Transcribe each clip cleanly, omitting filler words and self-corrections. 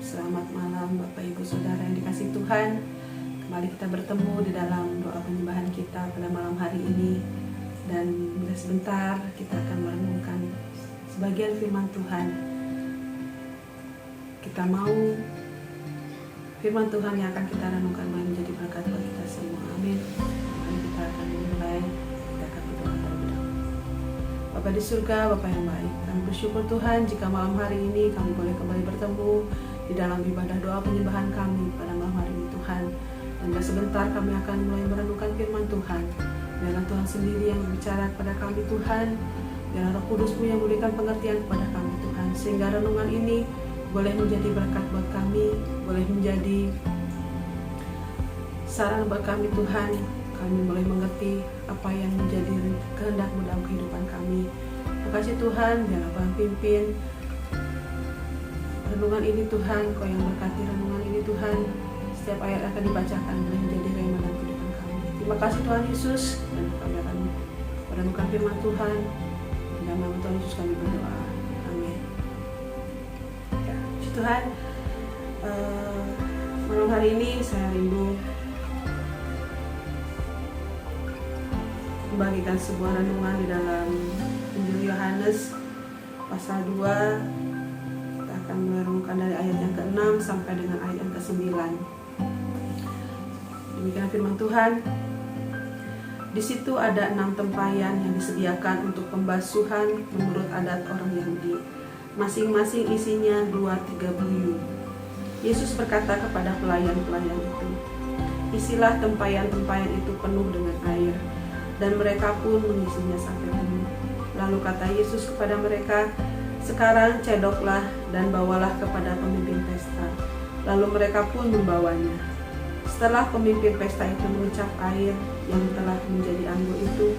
Selamat malam Bapak Ibu Saudara yang dikasihi Tuhan. Kembali kita bertemu di dalam doa penyembahan kita pada malam hari ini. Dan bila sebentar kita akan merenungkan sebagian firman Tuhan. Kita mau firman Tuhan yang akan kita renungkan menjadi berkat bagi kita semua. Amin. Mari kita akan mulai. Kita akan berdoa terlebih dahulu. Bapa di surga, Bapa yang baik, kami bersyukur Tuhan jika malam hari ini kami boleh kembali bertemu di dalam ibadah doa penyembahan kami pada malam hari ini Tuhan. Dan sebentar kami akan mulai merenungkan firman Tuhan. Biarlah Tuhan sendiri yang berbicara kepada kami Tuhan. Biarlah Roh Kudus-Mu yang memberikan pengertian kepada kami Tuhan. Sehingga renungan ini boleh menjadi berkat buat kami, boleh menjadi saran buat kami Tuhan. Kami boleh mengerti apa yang menjadi kehendak-Mu dalam kehidupan kami. Terima kasih Tuhan, biarlah Tuhan pimpin renungan ini Tuhan. Kau yang berkati renungan ini Tuhan. Setiap ayat akan dibacakan boleh menjadi rema dalam kehidupan kami. Terima kasih Tuhan Yesus, dan kami akan merenungkan firman Tuhan. Dalam nama Tuhan Yesus kami berdoa. Amin. Ya, Tuhan, malam hari ini saya rindu membagikan sebuah renungan di dalam Injil Yohanes pasal 2. Kita akan merenungkan dari ayat yang ke-6 sampai dengan ayat yang ke-9. Demikian firman Tuhan. Di situ ada 6 tempayan yang disediakan untuk pembasuhan menurut adat orang Yahudi. Masing-masing isinya 2-3 buyung. Yesus berkata kepada pelayan-pelayan itu, "Isilah tempayan-tempayan itu penuh dengan air." Dan mereka pun mengisinya sampai penuh. Lalu kata Yesus kepada mereka, "Sekarang cedoklah dan bawalah kepada pemimpin pesta." Lalu mereka pun membawanya. Setelah pemimpin pesta itu mengucap air yang telah menjadi anggur itu,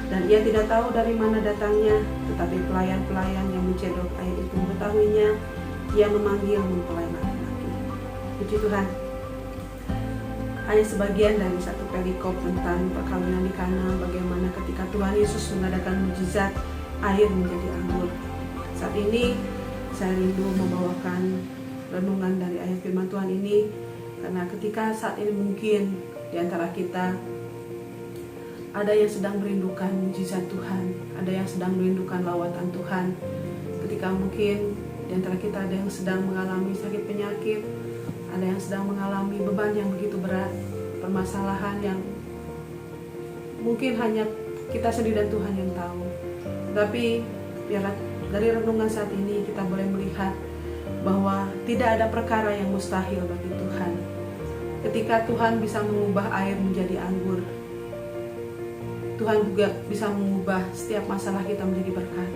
dan ia tidak tahu dari mana datangnya, tetapi pelayan-pelayan yang mencedok air itu mengetahuinya, ia memanggil mempelai laki-laki. Puji Tuhan. Hanya sebagian dari satu perikop tentang perkawinan di Kana, bagaimana ketika Tuhan Yesus mengadakan mukjizat air menjadi anggur. Saat ini saya rindu membawakan renungan dari ayat firman Tuhan ini, karena ketika saat ini mungkin di antara kita ada yang sedang merindukan mukjizat Tuhan, ada yang sedang merindukan lawatan Tuhan. Ketika mungkin di antara kita ada yang sedang mengalami sakit penyakit, ada yang sedang mengalami beban yang begitu berat, permasalahan yang mungkin hanya kita sendiri dan Tuhan yang tahu. Tapi biarlah dari renungan saat ini kita boleh melihat bahwa tidak ada perkara yang mustahil bagi Tuhan. Ketika Tuhan bisa mengubah air menjadi anggur, Tuhan juga bisa mengubah setiap masalah kita menjadi berkat,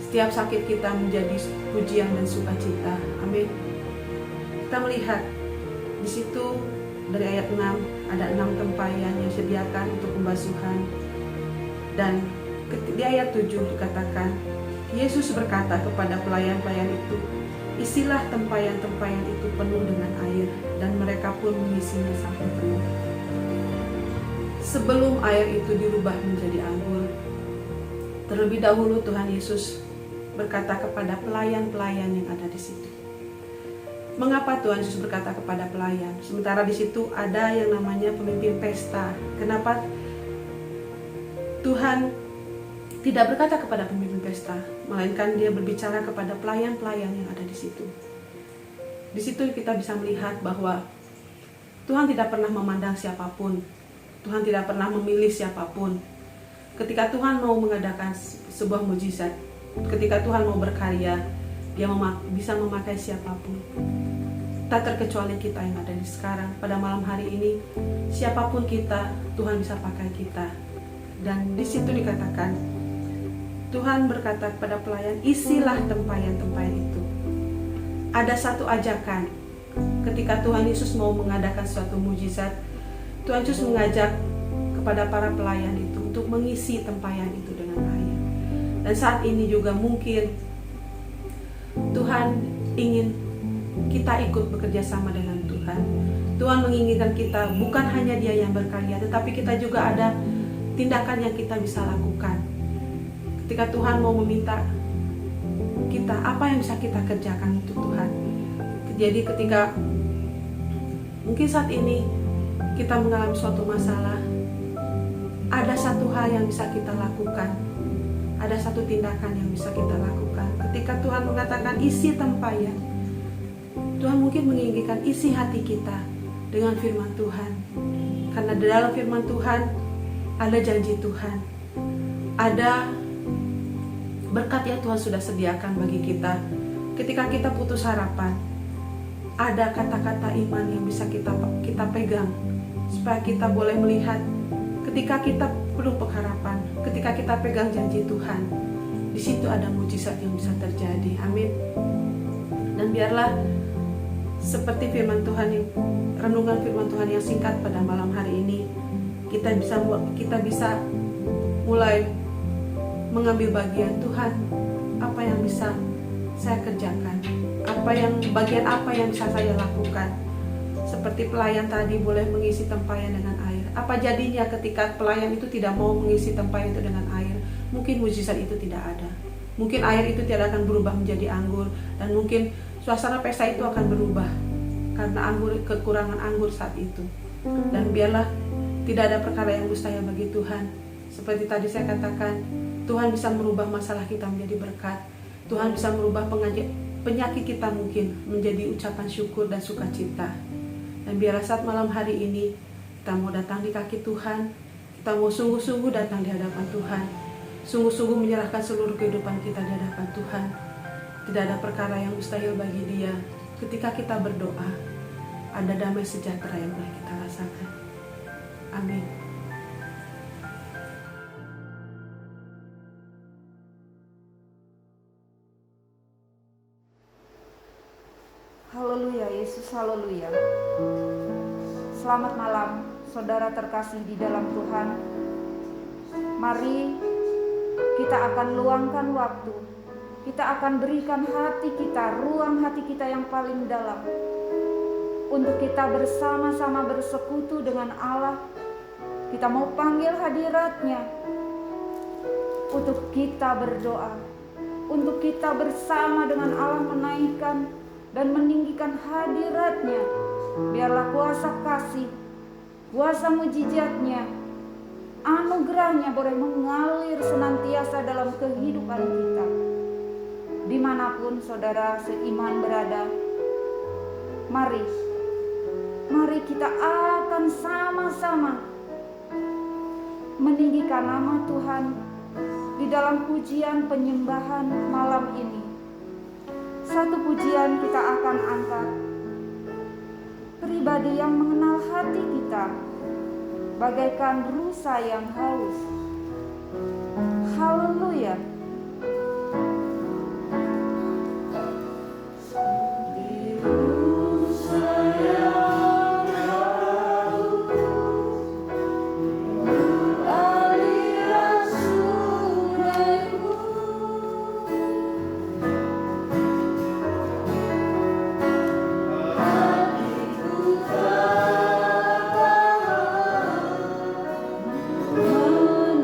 setiap sakit kita menjadi pujian dan sukacita. Amin. Kita melihat di situ dari ayat 6 ada 6 tempayan yang disediakan untuk pembasuhan. Dan di ayat 7 dikatakan, Yesus berkata kepada pelayan-pelayan itu, "Isilah tempayan-tempayan itu penuh dengan air," dan mereka pun mengisinya sampai penuh. Sebelum air itu dirubah menjadi anggur, terlebih dahulu Tuhan Yesus berkata kepada pelayan-pelayan yang ada di situ. Mengapa Tuhan Yesus berkata kepada pelayan? Sementara di situ ada yang namanya pemimpin pesta. Kenapa Tuhan tidak berkata kepada pemimpin pesta, melainkan Dia berbicara kepada pelayan-pelayan yang ada di situ. Di situ kita bisa melihat bahwa Tuhan tidak pernah memandang siapapun. Tuhan tidak pernah memilih siapapun. Ketika Tuhan mau mengadakan sebuah mukjizat, ketika Tuhan mau berkarya, Dia bisa memakai siapapun. Tak terkecuali kita yang ada di sekarang. Pada malam hari ini, siapapun kita, Tuhan bisa pakai kita. Dan di situ dikatakan, Tuhan berkata kepada pelayan, "Isilah tempayan-tempayan itu." Ada satu ajakan. Ketika Tuhan Yesus mau mengadakan suatu mukjizat, Tuhan Yesus mengajak kepada para pelayan itu untuk mengisi tempayan itu dengan air. Dan saat ini juga mungkin Tuhan ingin kita ikut bekerja sama dengan Tuhan. Tuhan menginginkan kita, bukan hanya Dia yang berkarya, tetapi kita juga ada tindakan yang kita bisa lakukan. Ketika Tuhan mau meminta kita, apa yang bisa kita kerjakan untuk Tuhan? Jadi ketika mungkin saat ini kita mengalami suatu masalah, ada satu hal yang bisa kita lakukan, ada satu tindakan yang bisa kita lakukan. Ketika Tuhan mengatakan isi tempayan, Tuhan mungkin menginginkan isi hati kita dengan firman Tuhan. Karena di dalam firman Tuhan ada janji Tuhan, ada berkat yang Tuhan sudah sediakan bagi kita. Ketika kita putus harapan, ada kata-kata iman yang bisa kita pegang, supaya kita boleh melihat ketika kita penuh pengharapan, ketika kita pegang janji Tuhan, di situ ada mujizat yang bisa terjadi. Amin. Dan biarlah seperti firman Tuhan yang renungan firman Tuhan yang singkat pada malam hari ini, kita bisa mulai mengambil bagian. Tuhan, apa yang bisa saya kerjakan? Bagian apa yang bisa saya lakukan? Seperti pelayan tadi boleh mengisi tempayan dengan air. Apa jadinya ketika pelayan itu tidak mau mengisi tempayan itu dengan air? Mungkin mujizat itu tidak ada. Mungkin air itu tidak akan berubah menjadi anggur, dan mungkin suasana pesta itu akan berubah karena kekurangan anggur saat itu. Dan biarlah tidak ada perkara yang mustahil bagi Tuhan. Seperti tadi saya katakan, Tuhan bisa merubah masalah kita menjadi berkat. Tuhan bisa merubah penyakit kita mungkin menjadi ucapan syukur dan sukacita. Dan biarlah saat malam hari ini kita mau datang di kaki Tuhan, kita mau sungguh-sungguh datang di hadapan Tuhan, sungguh-sungguh menyerahkan seluruh kehidupan kita di hadapan Tuhan. Tidak ada perkara yang mustahil bagi Dia. Ketika kita berdoa, ada damai sejahtera yang boleh kita rasakan. Amin. Haleluya, Yesus, haleluya. Selamat malam, saudara terkasih di dalam Tuhan. Mari kita akan luangkan waktu, kita akan berikan hati kita, ruang hati kita yang paling dalam, untuk kita bersama-sama bersekutu dengan Allah. Kita mau panggil hadirat-Nya untuk kita berdoa, untuk kita bersama dengan Allah menaikkan dan meninggikan hadirat-Nya. Biarlah kuasa kasih, kuasa mujizat-Nya, anugerah-Nya boleh mengalir senantiasa dalam kehidupan kita. Dimanapun saudara seiman berada, mari kita akan sama-sama meninggikan nama Tuhan di dalam pujian penyembahan malam ini. Satu pujian kita akan angkat, pribadi yang mengenal hati kita bagaikan rusa yang haus. Haleluya. Oh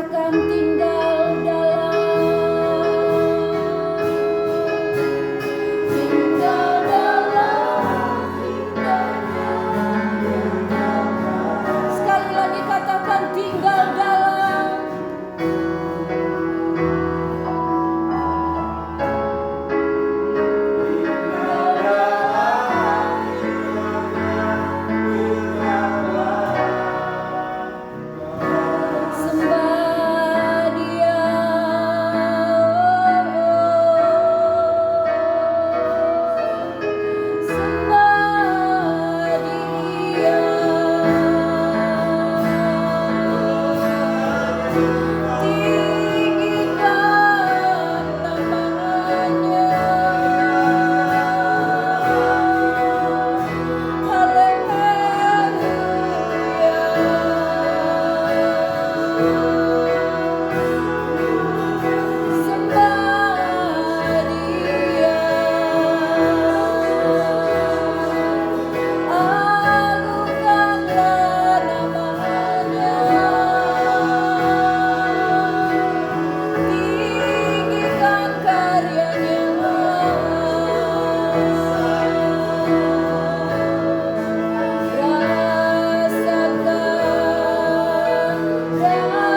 katakan tinggal dalam sekali lagi katakan tinggal dalam sembah Dia. Sembah Dia. Tinggikan namanya. Haleluya. Sembah Dia. Agungkanlah namanya. Tinggikan karyanya.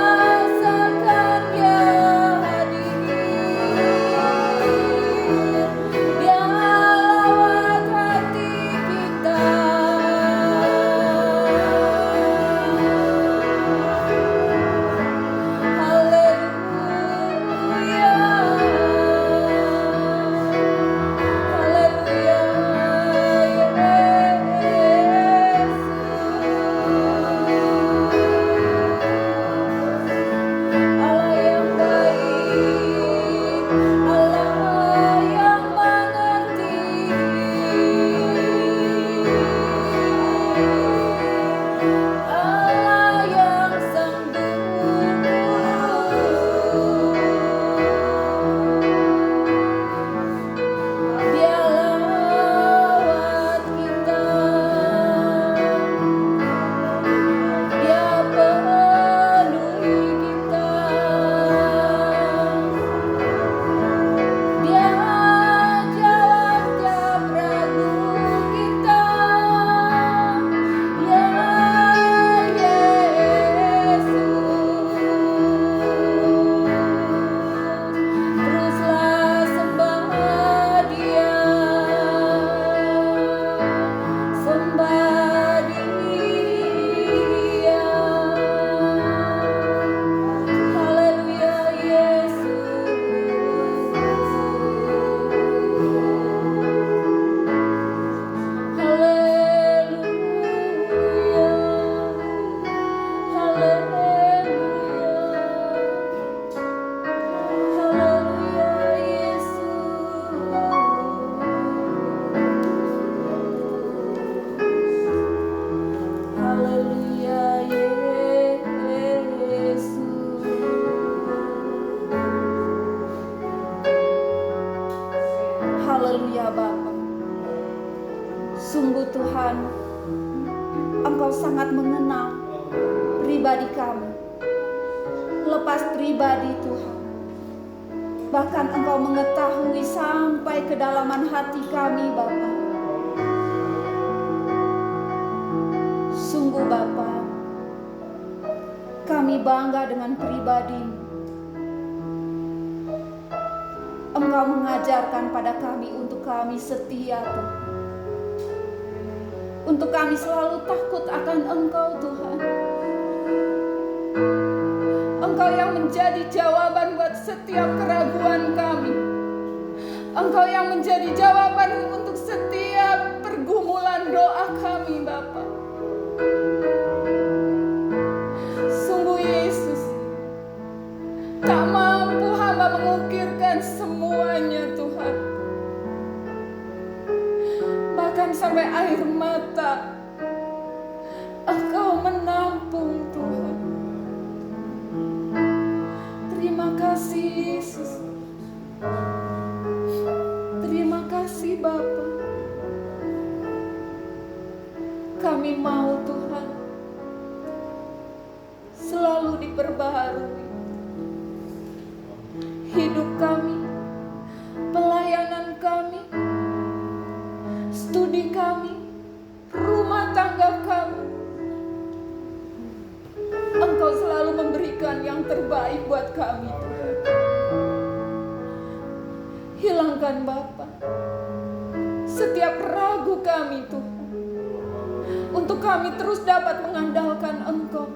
Rasakan Dia hadir. Dia lawat hati kita. Haleluya. Haleluya. Allah yang baik, Allah yang mengerti, Allah yang sempurna. Dia lawat kita, Dia penuhi kita, Dia jawab tiap ragu kita. Ya Yesus, teruslah sembah Dia. Sembah Dia. Haleluya Yesus. Haleluya. Haleluya. Haleluya Yesus. Haleluya Yesus. Haleluya Bapa. Sungguh Tuhan, Engkau sangat mengenal pribadi kami. Lepas pribadi Tuhan, bahkan Engkau mengetahui sampai kedalaman hati kami Bapa. Sungguh Bapa, kami bangga dengan pribadi-Mu. Engkau mengajarkan pada kami untuk kami setia Tuhan. Untuk kami selalu takut akan Engkau Tuhan. Engkau yang menjadi jawaban buat setiap keraguan kami. Engkau yang menjadi jawaban untuk setiap pergumulan doa kami Bapa. Sungguh Yesus, tak mampu hamba mengukirkan semuanya Tuhan. Bahkan sampai air mata Engkau menampung Tuhan. Terima kasih Yesus. Terima kasih Bapa. Kami mau Tuhan selalu diperbaharui. hidup kami, pelayanan kami, studi kami, rumah tangga kami. Engkau selalu memberikan yang terbaik buat kami, Tuhan. Hilangkan Bapa setiap ragu kami, Tuhan, untuk kami terus dapat mengandalkan Engkau.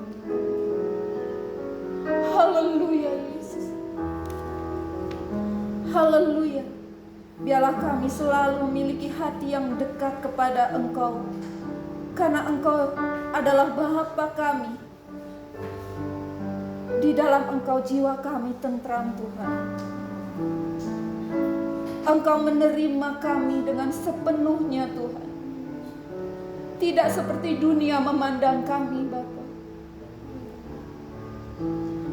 Haleluya Yesus. Haleluya. Biarlah kami selalu memiliki hati yang dekat kepada Engkau, karena Engkau adalah Bapa kami. Di dalam Engkau jiwa kami tentram, Tuhan. Engkau menerima kami dengan sepenuhnya, Tuhan. Tidak seperti dunia memandang kami, Bapa.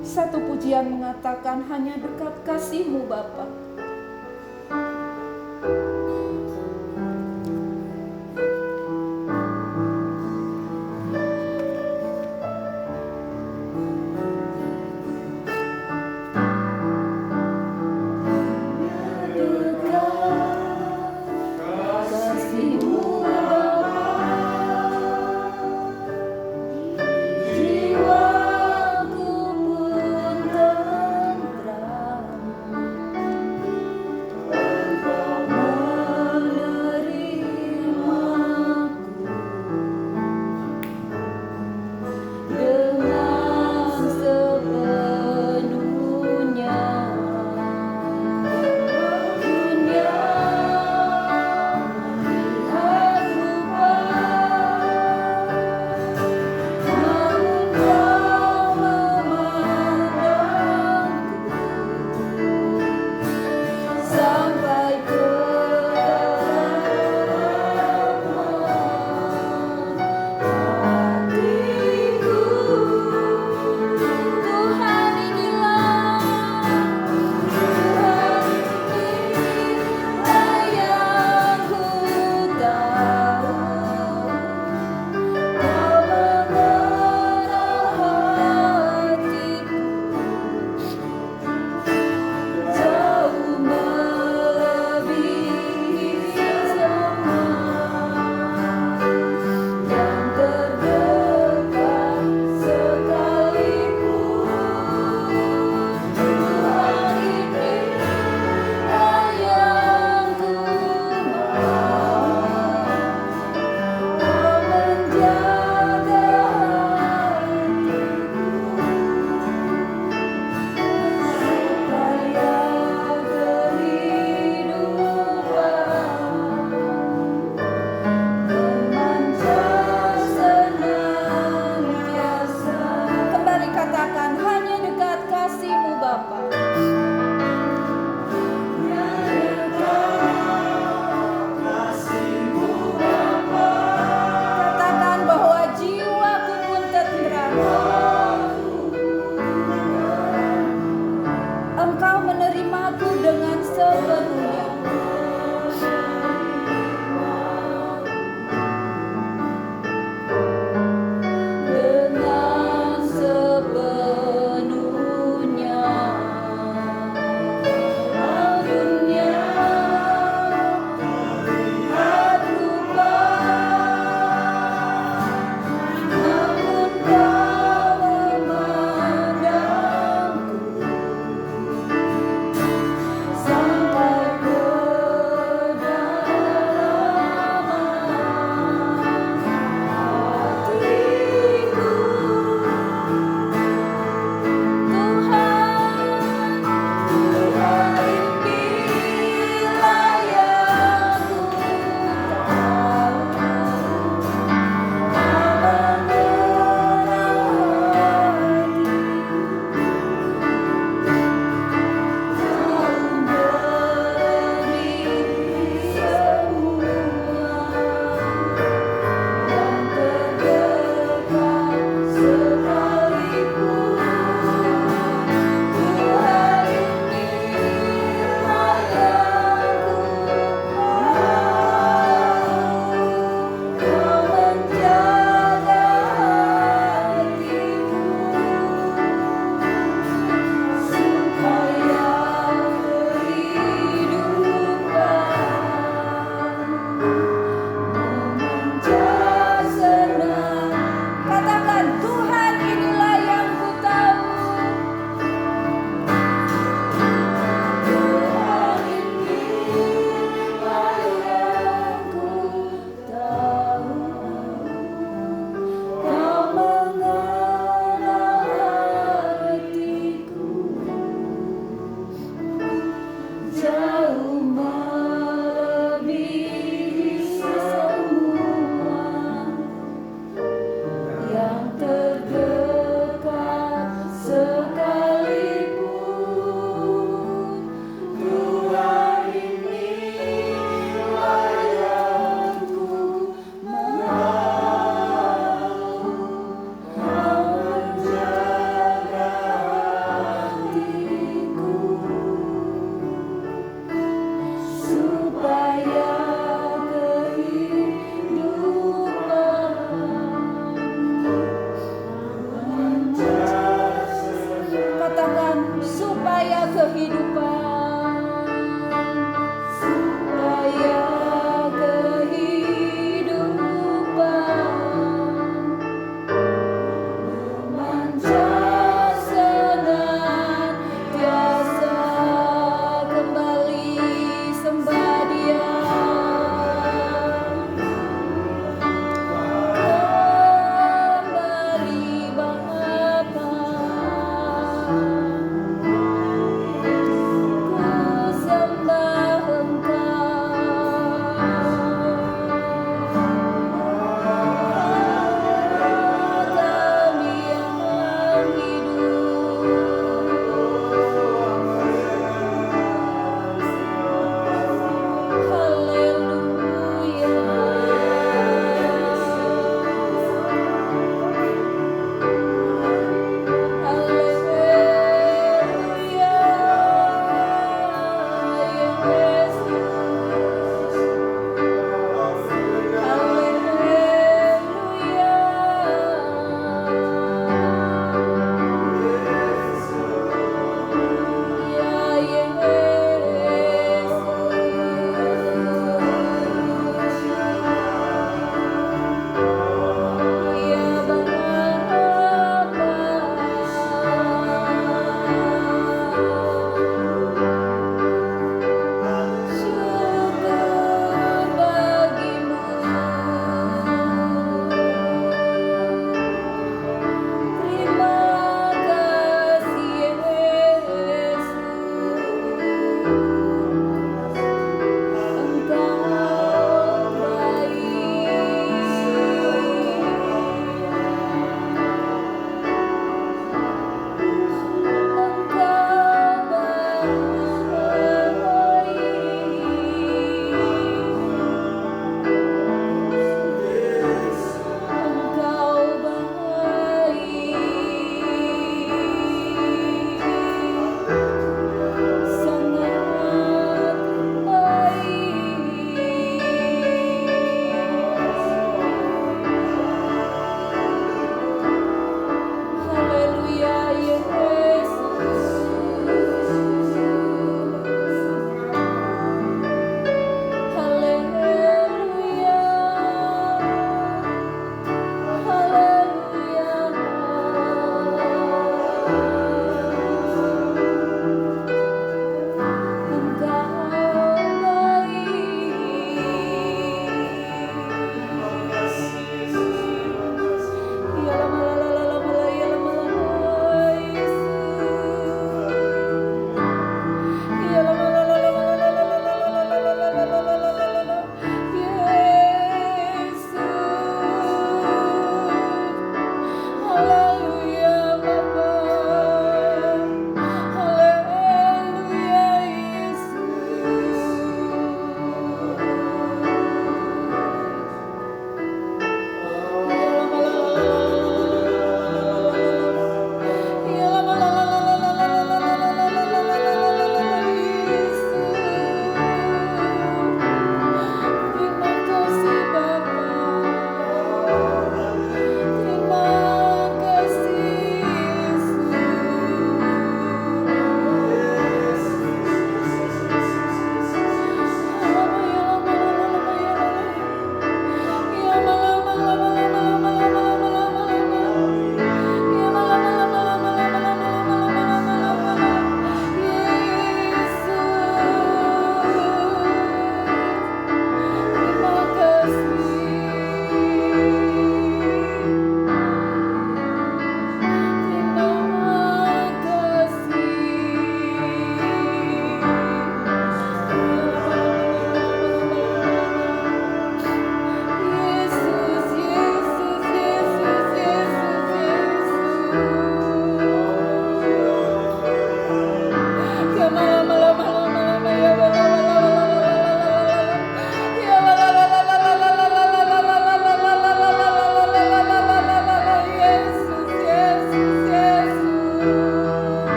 Satu pujian mengatakan hanya berkat kasih-Mu, Bapa.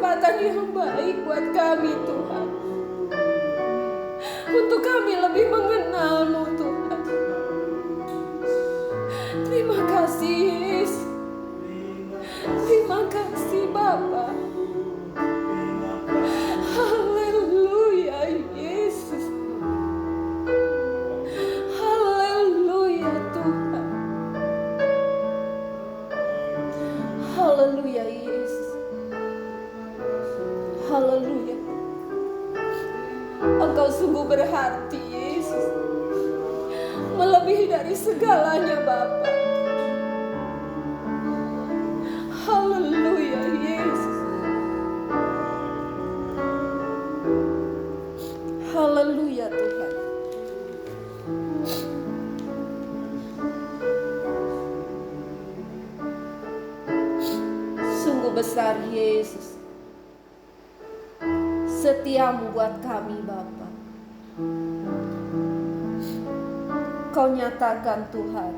kesempatan yang baik buat kami Tuhan, untuk kami lebih mengenal-Mu Tuhan. Terima kasih Yesus, terima kasih Bapa. Haleluya Yesus, haleluya Tuhan, haleluya Yesus, haleluya. Engkau sungguh berarti Yesus, melebihi dari segalanya Bapa. Haleluya Yesus, haleluya Tuhan. Sungguh besar Yesus, setiamu buat kami Bapa. Kau nyatakan Tuhan,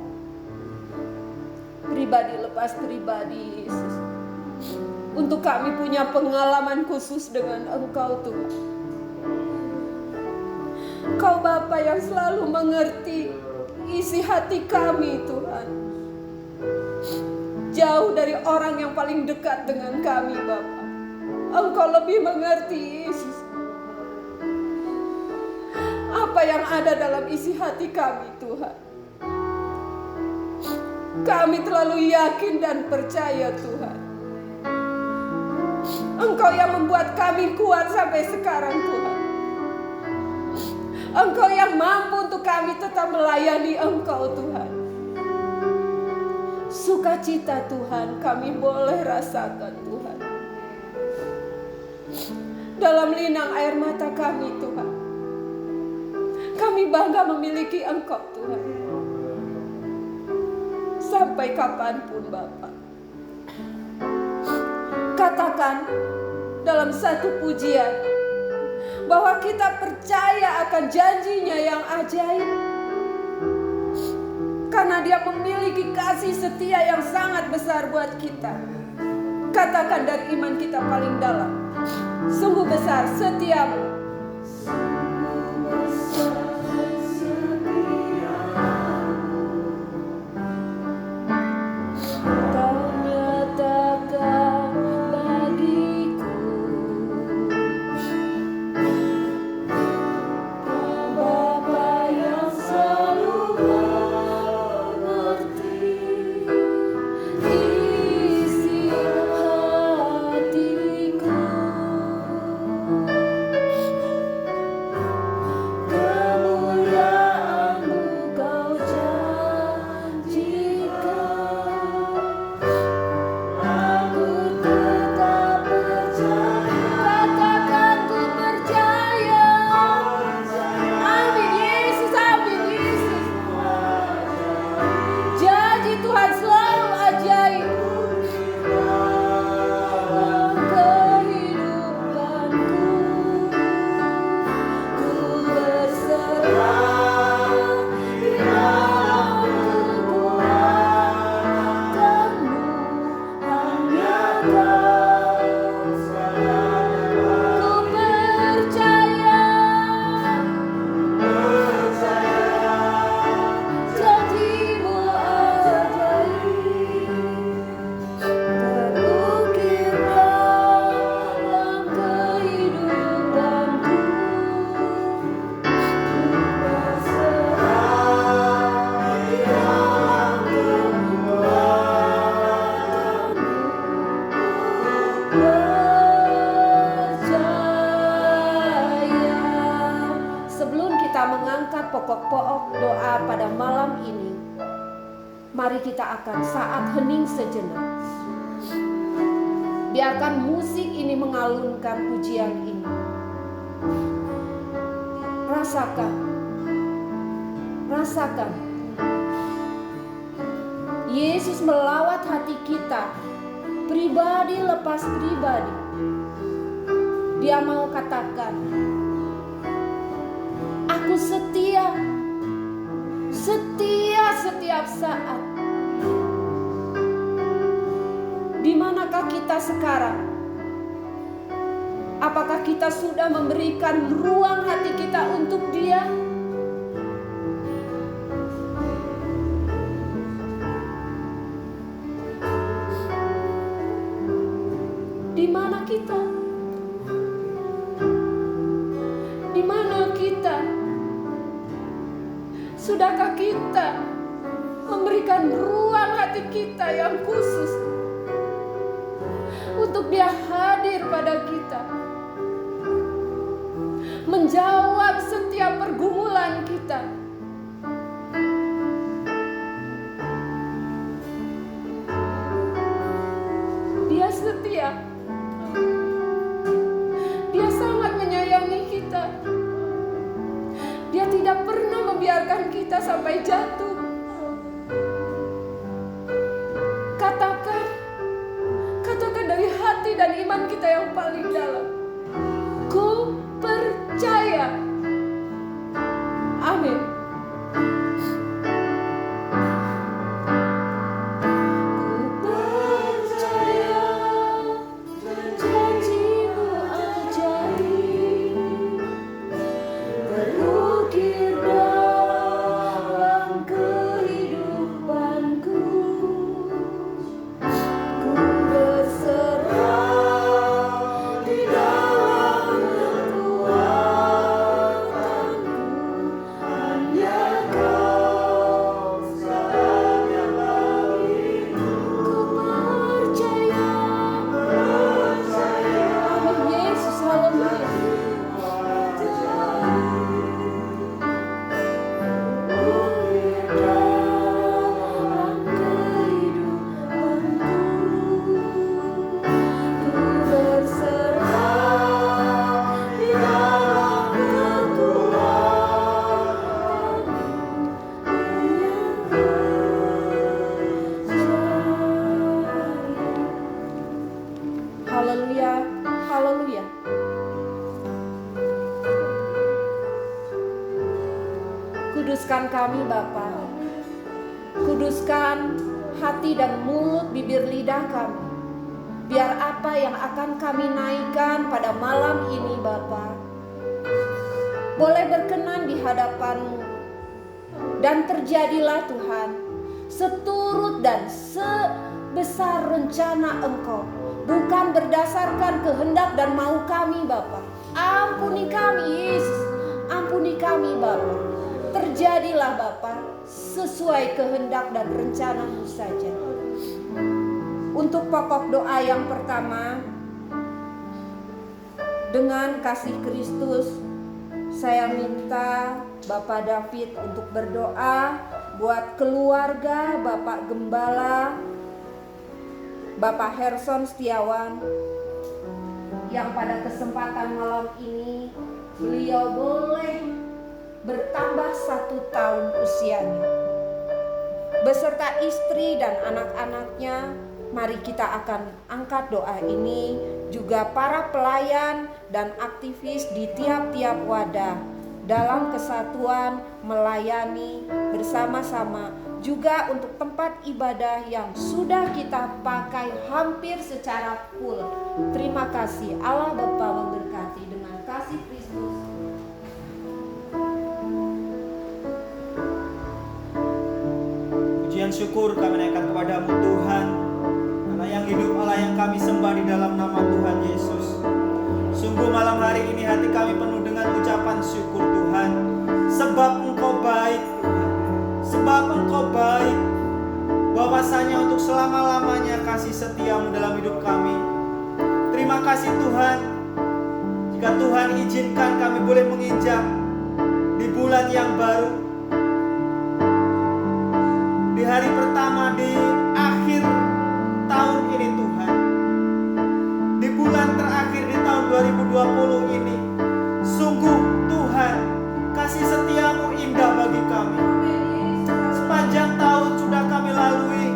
pribadi lepas pribadi Yesus, untuk kami punya pengalaman khusus dengan Engkau Tuhan. Kau Bapa yang selalu mengerti isi hati kami Tuhan, jauh dari orang yang paling dekat dengan kami Bapa. Engkau lebih mengerti Yesus apa yang ada dalam isi hati kami Tuhan. Kami terlalu yakin dan percaya Tuhan, Engkau yang membuat kami kuat sampai sekarang Tuhan. Engkau yang mampu untuk kami tetap melayani Engkau Tuhan. Sukacita Tuhan kami boleh rasakan Tuhan, dalam linang air mata kami Tuhan. Kami bangga memiliki Engkau Tuhan, sampai kapanpun Bapa. Katakan dalam satu pujian bahwa kita percaya akan janjinya yang ajaib, karena Dia memiliki kasih setia yang sangat besar buat kita. Katakan dari iman kita paling dalam, sungguh besar setiamu. Pokok-pokok doa pada malam ini, mari kita akan saat hening sejenak. Biarkan musik ini mengalunkan pujian ini. Rasakan, rasakan. Yesus melawat hati kita, pribadi lepas pribadi. Dia mau katakan, aku setia, setia setiap saat. Di manakah kita sekarang? Apakah kita sudah memberikan ruang hati kita untuk Dia? Di mana kita? Di mana kita? Sudahkah kita memberikan ruang hati kita yang khusus untuk Dia hadir pada kita, menjawab setiap pergumulan kita? Dia setia. Dia sangat menyayangi kita. Dia tidak pernah membiarkan kita sampai jatuh. Katakan dari hati dan iman kita yang paling dalam, ku percaya. Amin. Kuduskan kami Bapa, kuduskan hati dan mulut bibir lidah kami, biar apa yang akan kami naikkan pada malam ini Bapa boleh berkenan di hadapan-Mu, dan terjadilah Tuhan seturut dan sebesar rencana Engkau, bukan berdasarkan kehendak dan mau kami Bapa. Ampuni kami Yesus, ampuni kami Bapa. Terjadilah Bapa sesuai kehendak dan rencana-Mu saja. Untuk pokok doa yang pertama, dengan kasih Kristus, saya minta Bapak David untuk berdoa buat keluarga Bapak Gembala, Bapak Herson Setiawan, yang pada kesempatan malam ini beliau boleh bertambah 1 tahun usianya. Beserta istri dan anak-anaknya, mari kita akan angkat doa ini. Juga para pelayan dan aktivis di tiap-tiap wadah dalam kesatuan melayani bersama-sama. Juga untuk tempat ibadah yang sudah kita pakai hampir secara full. Terima kasih. Allah Bapa memberkati dengan kasih Kristus. Pujian syukur kami naikkan kepada-Mu Tuhan, Allah yang hidup, Allah yang kami sembah di dalam nama Tuhan Yesus. Sungguh malam hari ini hati kami penuh dengan ucapan syukur Tuhan, sebab Engkau baik Tuhan, sebab Engkau baik, bahwasanya untuk selama-lamanya kasih setia-Mu dalam hidup kami. Terima kasih Tuhan, jika Tuhan izinkan kami boleh menginjak di bulan yang baru, di hari pertama di akhir tahun ini Tuhan, di bulan terakhir di tahun 2020 ini. Sungguh Tuhan, kasih setia-Mu indah bagi kami. Sepanjang tahun sudah kami lalui,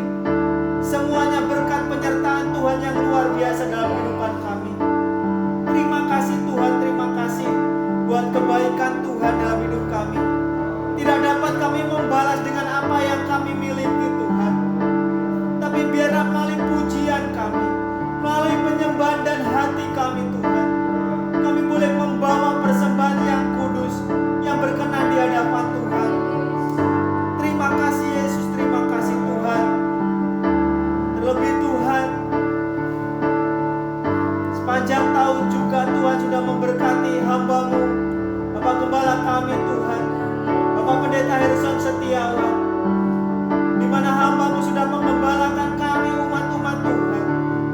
semuanya berkat penyertaan Tuhan yang luar biasa dalam kehidupan kami. Terima kasih Tuhan, terima kasih buat kebaikan Tuhan dalam hidup kami. Tidak dapat kami membalas dengan apa yang kami miliki Tuhan, tapi biarlah melalui pujian kami, melalui penyembahan dan hati kami Tuhan, kami boleh membawa persembahan yang kudus, yang berkenan di hadapan Tuhan. Terima kasih Yesus, terima kasih Tuhan. Terlebih Tuhan, sepanjang tahun juga Tuhan sudah memberkati hamba-Mu, Bapak Gembala kami Tuhan, Bapak Pendeta Harrison Setiawan, di mana hamba-Mu sudah mengembalakan kami umat-umat Tuhan,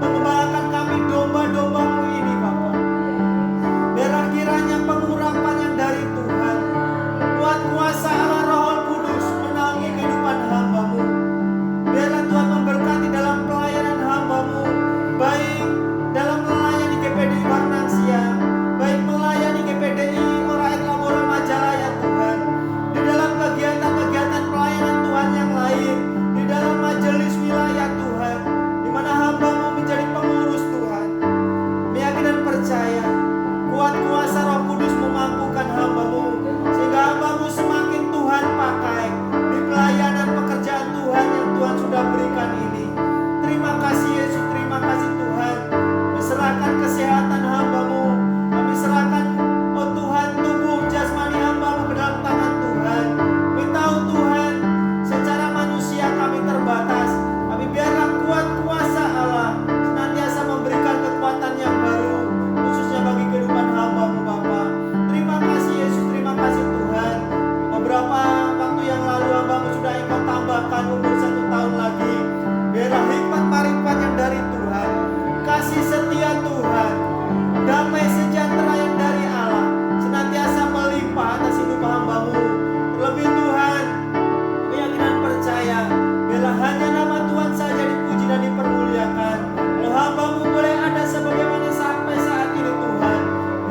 mengembalakan kami domba-domba-Mu ini Bapak. Biarlah kiranya pengurapan yang dari Tuhan, kuat kuasa Allah Roh Kudus menaungi kehidupan hamba-Mu. Biarlah Tuhan memberkati dalam pelayanan hamba-Mu, baik dalam melayani GPDI Barnangsia, baik melayani GPDI Oraet Labora Majalaya Tuhan, di dalam kegiatan-kegiatan pelayanan Tuhan yang lain, di dalam majelis wilayah Tuhan, di mana hamba-Mu menjadi pengurus Tuhan. Kami yakin dan percaya kuat kuasa Roh Kudus memampukan hamba-Mu, sehingga hamba-Mu semakin Tuhan pakai di pelayanan pekerjaan Tuhan yang Tuhan sudah berikan ini. Terima kasih Yesus, terima kasih Tuhan. Kami serahkan kesehatan hamba-Mu, kami serahkan oh Tuhan tubuh jasmani hamba-Mu ke dalam tangan Tuhan. Kami tahu Tuhan secara manusia kami terbatas, tapi biarlah kuat kuasa Allah senantiasa memberikan kekuatan yang baru, khususnya bagi kehidupan hamba-Mu Bapa. Terima kasih Yesus, terima kasih Tuhan. Beberapa waktu yang lalu hamba-Mu sudah Engkau tambahkan umur 1 tahun lagi. Biarlah hikmat marifat yang dari Tuhan, kasih setia Tuhan, damai sejahtera yang dari Allah senantiasa melimpah atas hidup hamba-Mu. Terlebih Tuhan, kami yakin dan percaya, biarlah hanya nama Tuhan saja dipuji dan dipermuliakan. Kalau hamba-Mu boleh ada sebagaimana sampai saat ini Tuhan,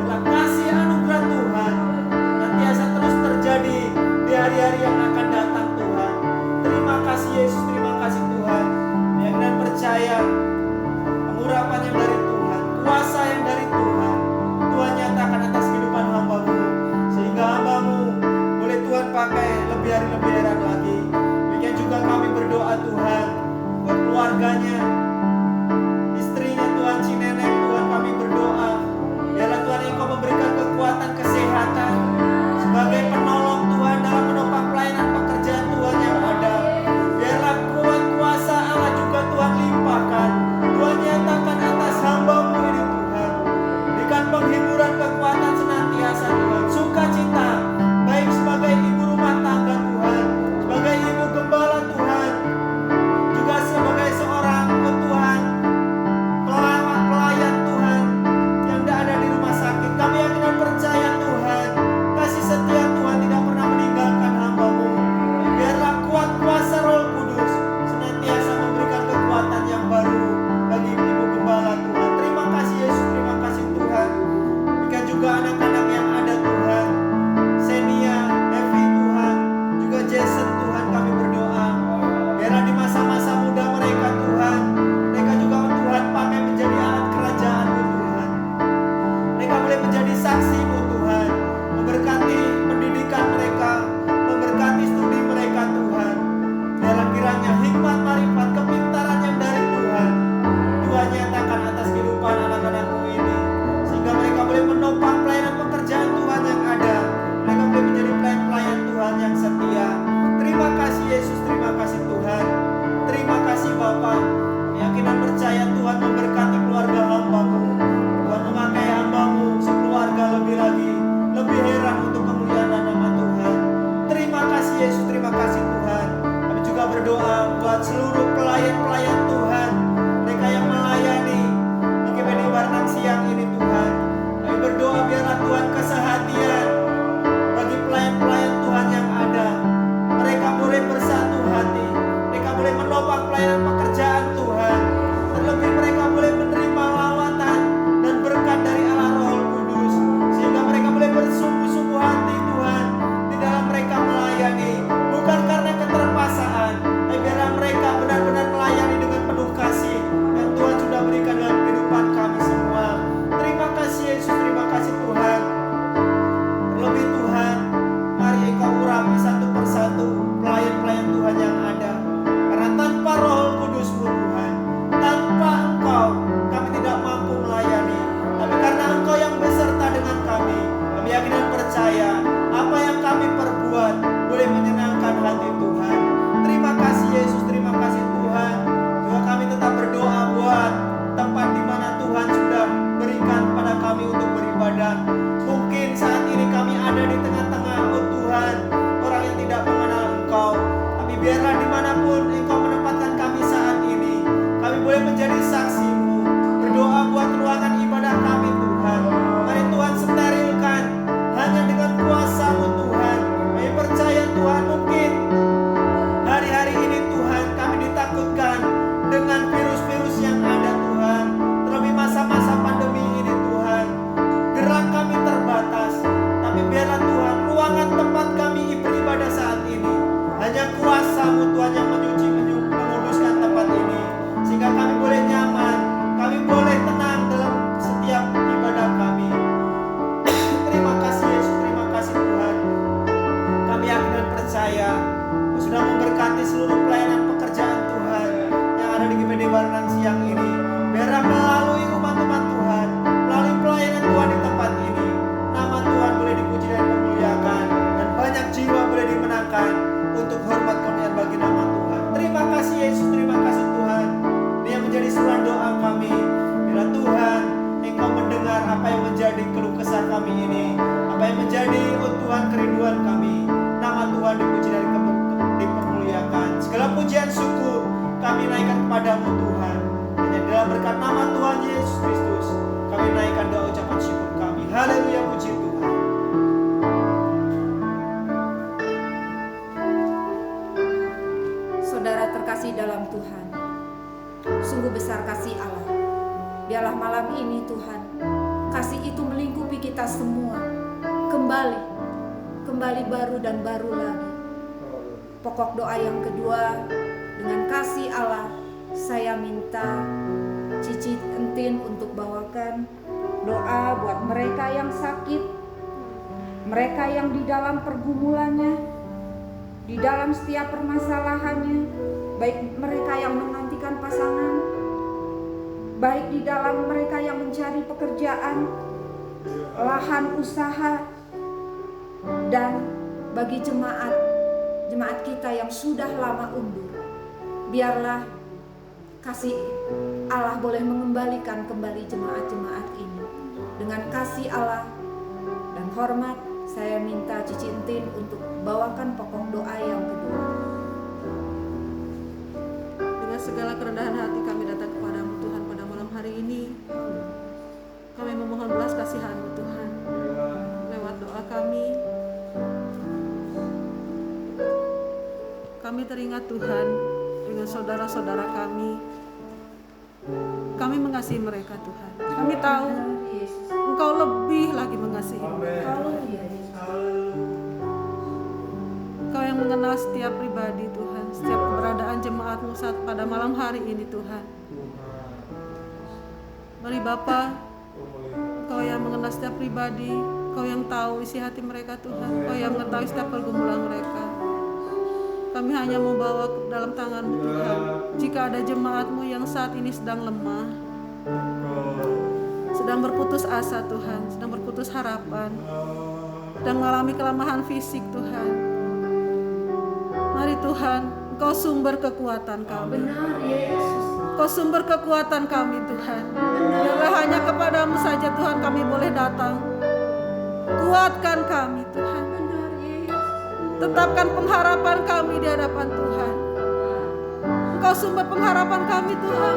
biarlah kasih anugerah Tuhan senantiasa terus terjadi di hari-hari yang akan datang Tuhan. Terima kasih Yesus, terima kasih Tuhan. Kami yakin dan percaya pengurapan yang dari Tuhan, kuasa yang dari Tuhan, Tuhan nyatakan atas kehidupan hamba-Mu, sehingga hamba-Mu boleh Tuhan pakai lebih hari lebih heran lagi. Demikian juga kami berdoa Tuhan buat keluarganya, istrinya Tuhan, si nenek Tuhan, kami berdoa biarlah Tuhan Engkau memberikan kekuatan kesehatan sebagai penolong Tuhan dalam menopang pelayanan pekerjaan Tuhan yang ada. Biarlah kuat kuasa Allah juga Tuhan limpahkan, Tuhan nyatakan atas hamba-Mu ini Tuhan. Berikan penghiburan kekuatan senantiasa Tuhan, sukacita, baik sebagai ibu rumah tangga Tuhan, sebagai ibu gembala Tuhan, juga sebagai seorang Tuhan pelayan Tuhan yang ada di rumah sakit. Kami yakin dan percaya Tuhan, kasih setia Tuhan tidak pernah meninggalkan hamba-Mu. Biarlah kuat kuasa Roh Kudus senantiasa memberikan kekuatan yang baru bagi ibu gembala Tuhan. Terima kasih Yesus, terima kasih Tuhan. Demikian juga anak-anak yang ada Tuhan, Senia, Evi Tuhan, juga Jason Tuhan, kami berdoa biarlah di masa-masa muda mereka Tuhan, mereka juga Tuhan pakai menjadi alat kerajaan-Mu Tuhan. Mereka boleh menjadi saksi-Mu Tuhan, memberkati pendidikan mereka, memberkati studi mereka Tuhan. Biarlah kiranya hikmat, marifat, kepintaran yang dari Tuhan, Tuhan nyatakan atas kehidupan anak-anak-Mu ini, sehingga mereka boleh menopang pelayanan pekerjaan Tuhan yang ada. Mereka boleh menjadi pelayan-pelayan Tuhan yang setia. Terima kasih Yesus, terima kasih Tuhan. Terima kasih Bapa. Kami yakin dan percaya Tuhan memberkati keluarga hamba-Mu. Tuhan memakai hamba-Mu sekeluarga lebih lagi, lebih heran untuk kemuliaan nama Tuhan. Terima kasih Yesus, terima kasih Tuhan. Kami juga berdoa buat seluruh pelayan-pelayan Tuhan, mereka yang melayani di GPDI Barnang siang ini Tuhan. Kami berdoa biarlah Tuhan kesehatian bagi pelayan-pelayan Tuhan yang ada. Mereka boleh bersatu hati, mereka boleh menopang pelayanan pekerjaan Tuhan. Terlebih mereka boleh menerima lawatan dan berkat dari Allah Roh Kudus, sehingga mereka boleh bersungguh-sungguh hati Tuhan di dalam mereka melayani, bukan karena keterpaksaan, tapi biarlah mereka benar Tuhan, orang yang tidak mengenal Engkau. Tapi biarlah dimanapun Engkau menempatkan kami saat ini, kami boleh menjadi saksi-Mu. Berdoa buat ruangan ibadah kami Tuhan. Mari Tuhan sterilkan hanya dengan kuasa-Mu Tuhan. Kami percaya Tuhan, mungkin hari-hari ini Tuhan kami ditakutkan dengan virus-virus yang ada Tuhan. Terlebih masa-masa pandemi ini Tuhan, gerak kami terbatas. Tapi biarlah Tuhan, ruangan tempat kami beribadah saat ini, hanya kuasa-Mu Tuhan yang menyuci, menguduskan tempat ini, sehingga kami boleh nyaman, kami boleh tenang dalam setiap ibadah kami. Terima kasih Yesus, terima kasih Tuhan. Kami yakin dan percaya Kau sudah memberkati seluruh pelayanan pekerjaan Tuhan yang ada di GPD Barenang siang ini. Biarlah melalui umat-umat Tuhan, melalui pelayanan Tuhan di tempat ini, nama Tuhan boleh dipuji dan dimuliakan, dan banyak jiwa boleh dimenangkan untuk hormat kemuliaan bagi nama Tuhan. Terima kasih Yesus, terima kasih Tuhan. Dia menjadi seruan doa kami. Biarlah Tuhan, Engkau mendengar apa yang menjadi keluh kesah kami ini, apa yang menjadi Tuhan kerinduan kami. Nama Tuhan dipuji dan dipermuliakan. Segala pujian syukur kami naikkan kepadamu Tuhan. Hanya dalam berkat nama Tuhan Yesus Kristus kami naikkan doa ucapan syukur kami. Haleluya, puji Tuhan. Saudara terkasih dalam Tuhan, sungguh besar kasih Allah. Biarlah malam ini Tuhan, kasih itu melingkupi kita semua. Kembali baru dan baru lagi. Pokok doa yang kedua, dengan kasih Allah, saya minta Cici Entin untuk bawakan doa buat mereka yang sakit, mereka yang di dalam pergumulannya, di dalam setiap permasalahannya, baik mereka yang menantikan pasangan, baik di dalam mereka yang mencari pekerjaan, lahan usaha, dan bagi jemaat kita yang sudah lama undur. Biarlah kasih Allah boleh mengembalikan kembali jemaat-jemaat ini. Dengan kasih Allah dan hormat, saya minta Cici Entin untuk bawakan pokok doa yang kedua. Dengan segala kerendahan hati kami datang kepadamu Tuhan pada malam hari ini. Kami memohon belas kasihan-Mu Tuhan. Lewat doa kami teringat Tuhan dengan saudara-saudara kami. Kami mengasihi mereka Tuhan. Kami tahu Engkau lebih lagi mengasihi. Engkau yang mengenal setiap pribadi Tuhan, setiap keberadaan jemaat-Mu saat pada malam hari ini Tuhan. Mari Bapa, Engkau yang mengenal setiap pribadi, Engkau yang tahu isi hati mereka Tuhan, Engkau yang mengetahui setiap pergumulan mereka. Kami hanya membawa ke dalam tangan-Mu Tuhan. Jika ada jemaat-Mu yang saat ini sedang lemah, sedang berputus asa Tuhan, sedang berputus harapan, sedang mengalami kelemahan fisik Tuhan. Mari Tuhan, Engkau sumber kekuatan kami. Benar Yesus. Engkau sumber kekuatan kami Tuhan. Biarlah hanya kepadamu saja Tuhan kami boleh datang. Kuatkan kami Tuhan. Tetapkan pengharapan kami di hadapan Tuhan. Engkau sumber pengharapan kami Tuhan.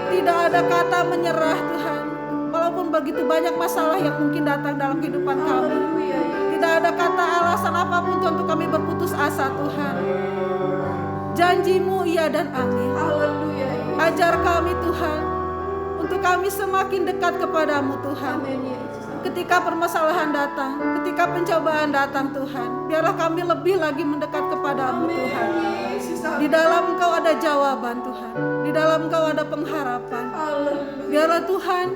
Tidak ada kata menyerah Tuhan. Walaupun begitu banyak masalah yang mungkin datang dalam kehidupan kami, tidak ada kata alasan apapun Tuhan untuk kami berputus asa Tuhan. Janji-Mu iya dan amin. Ajar kami Tuhan, untuk kami semakin dekat kepadamu Tuhan. Ketika permasalahan datang, ketika pencobaan datang Tuhan, biarlah kami lebih lagi mendekat kepadamu Tuhan. Di dalam Engkau ada jawaban Tuhan, di dalam Engkau ada pengharapan. Biarlah Tuhan,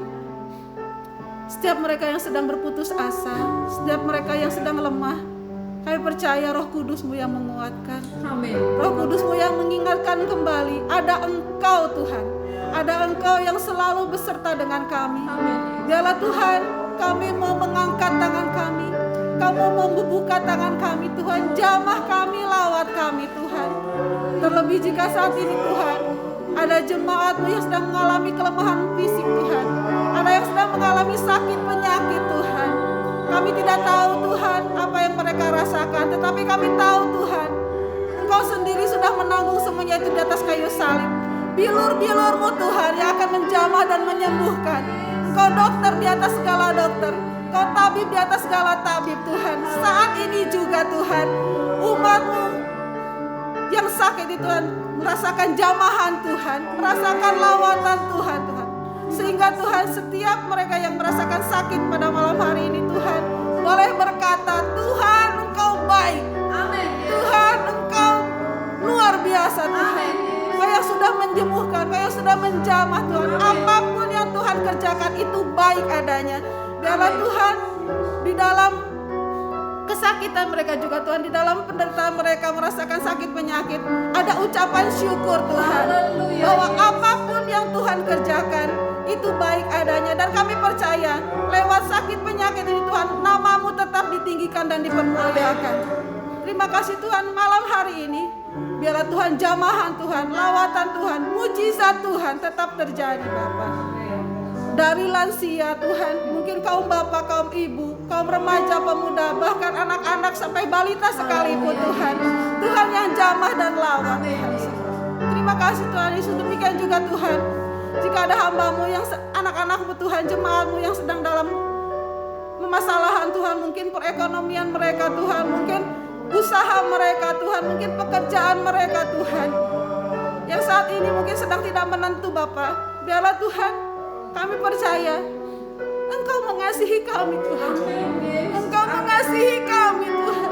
setiap mereka yang sedang berputus asa, setiap mereka yang sedang lemah, kami percaya Roh Kudus-Mu yang menguatkan. Roh Kudus-Mu yang mengingatkan kembali, ada Engkau Tuhan, ada Engkau yang selalu beserta dengan kami. Biarlah Tuhan, kami mau mengangkat tangan kami, Kamu mau membuka tangan kami Tuhan, jamah kami, lawat kami Tuhan. Terlebih jika saat ini Tuhan, ada jemaat-Mu yang sedang mengalami kelemahan fisik Tuhan, ada yang sedang mengalami sakit penyakit Tuhan. Kami tidak tahu Tuhan apa yang mereka rasakan. Tapi kami tahu Tuhan, Engkau sendiri sudah menanggung semuanya itu di atas kayu salib. Bilur-bilur-Mu Tuhan yang akan menjamah dan menyembuhkan. Engkau dokter di atas segala dokter, Engkau tabib di atas segala tabib Tuhan. Saat ini juga Tuhan, umat-Mu yang sakit itu Tuhan merasakan jamahan Tuhan, merasakan lawatan Tuhan. Sehingga Tuhan, setiap mereka yang merasakan sakit pada malam hari ini Tuhan, boleh berkata, Tuhan Engkau baik. Amin. Tuhan Engkau luar biasa Tuhan. Kau yang sudah menyembuhkan, Kau yang sudah menjamah Tuhan. Apapun yang Tuhan kerjakan itu baik adanya. Biarlah Tuhan di dalam kesakitan mereka juga Tuhan, di dalam penderitaan mereka merasakan sakit penyakit, ada ucapan syukur Tuhan, bahwa apapun yang Tuhan kerjakan itu baik adanya. Dan kami percaya lewat sakit penyakit ini Tuhan, nama-Mu tetap ditinggikan dan dipermuliakan. Terima kasih Tuhan, malam hari ini biarlah Tuhan jamahan Tuhan, lawatan Tuhan, mujizat Tuhan tetap terjadi Bapa. Dari lansia Tuhan, mungkin kaum bapak, kaum ibu, kaum remaja, pemuda, bahkan anak-anak sampai balita sekalipun Tuhan, Tuhan yang jamah dan lawat Tuhan. Terima kasih Tuhan Yesus. Demikian juga Tuhan, jika ada hamba-Mu yang anak-anak-Mu Tuhan, jemaat-Mu yang sedang dalam permasalahan Tuhan, mungkin perekonomian mereka Tuhan, mungkin usaha mereka Tuhan, mungkin pekerjaan mereka Tuhan, yang saat ini mungkin sedang tidak menentu Bapa, biarlah Tuhan, kami percaya Engkau mengasihi kami Tuhan. Engkau mengasihi kami Tuhan.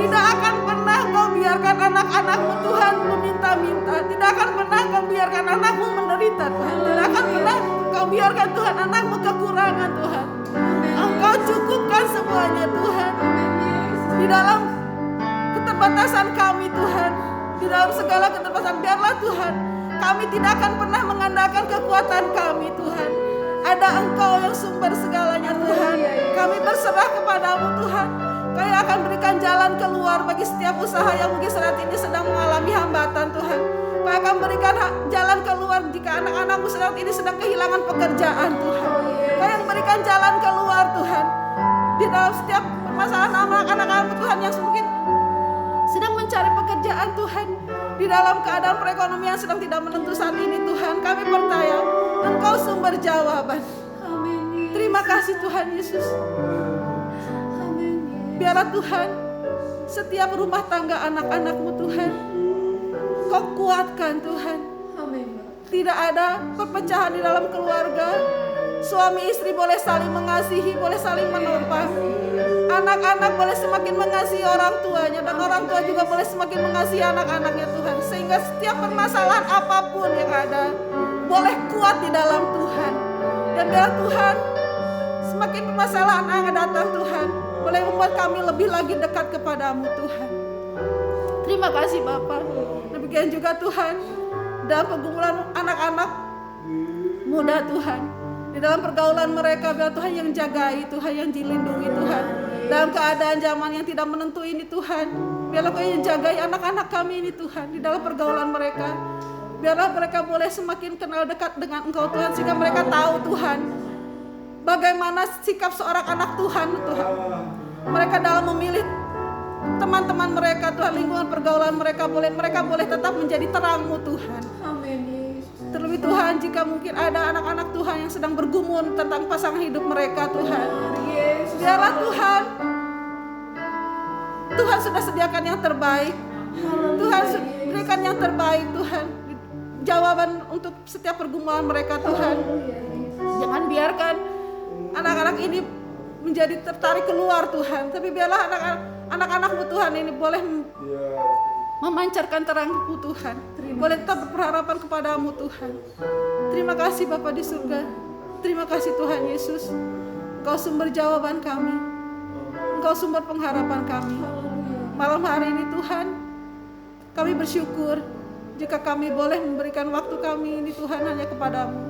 Tidak akan pernah Kau biarkan anak-anak-Mu Tuhan meminta-minta. Tidak akan pernah Kau biarkan anak-Mu menderita Tuhan. Tidak akan pernah Kau biarkan Tuhan anak-Mu kekurangan Tuhan. Engkau cukupkan semuanya Tuhan. Di dalam keterbatasan kami Tuhan, di dalam segala keterbatasan, biarlah Tuhan, kami tidak akan pernah mengandalkan kekuatan kami Tuhan. Ada Engkau yang sumber segalanya Tuhan. Kami berserah kepada-Mu Tuhan. Kau yang akan berikan jalan keluar bagi setiap usaha yang mungkin saat ini sedang mengalami hambatan Tuhan. Kau akan berikan jalan keluar jika anak-anak-Mu saat ini sedang kehilangan pekerjaan Tuhan. Kau yang berikan jalan keluar Tuhan di dalam setiap permasalahan anak-anak Tuhan yang mungkin sedang mencari pekerjaan Tuhan, di dalam keadaan perekonomian sedang tidak menentu saat ini Tuhan. Kami percaya Engkau sumber jawaban. Terima kasih Tuhan Yesus. Biarlah Tuhan setiap rumah tangga anak-anak-Mu Tuhan, Kau kuatkan Tuhan. Tidak ada perpecahan di dalam keluarga. Suami istri boleh saling mengasihi, boleh saling menopang. Anak-anak boleh semakin mengasihi orang tuanya, dan orang tua juga boleh semakin mengasihi anak-anaknya Tuhan. Sehingga setiap permasalahan apapun yang ada boleh kuat di dalam Tuhan. Dan biar Tuhan, semakin permasalahan yang datang Tuhan, boleh membuat kami lebih lagi dekat kepada-Mu Tuhan. Terima kasih Bapa. Demikian juga Tuhan, dalam pergumulan anak-anak muda Tuhan, di dalam pergaulan mereka, biar Tuhan yang jagai, Tuhan yang dilindungi Tuhan. Dalam keadaan zaman yang tidak menentu ini Tuhan, biarlah Kau yang jagai anak-anak kami ini Tuhan, di dalam pergaulan mereka. Biarlah mereka boleh semakin kenal dekat dengan Engkau Tuhan, sehingga mereka tahu Tuhan bagaimana sikap seorang anak Tuhan Tuhan. Mereka dalam memilih teman-teman mereka Tuhan, lingkungan pergaulan mereka boleh tetap menjadi terang-Mu Tuhan. Terlebih Tuhan, jika mungkin ada anak-anak Tuhan yang sedang bergumul tentang pasangan hidup mereka Tuhan, biarlah Tuhan sudah sediakan yang terbaik. Tuhan berikan yang terbaik Tuhan, jawaban untuk setiap pergumulan mereka Tuhan. Jangan biarkan anak-anak ini menjadi tertarik keluar Tuhan, tapi biarlah anak-anak-Mu Tuhan ini boleh memancarkan terang-Mu Tuhan, boleh tetap berpengharapan kepada-Mu Tuhan. Terima kasih Bapa di surga. Terima kasih Tuhan Yesus. Engkau sumber jawaban kami, Engkau sumber pengharapan kami. Malam hari ini Tuhan, kami bersyukur jika kami boleh memberikan waktu kami ini Tuhan hanya kepada-Mu.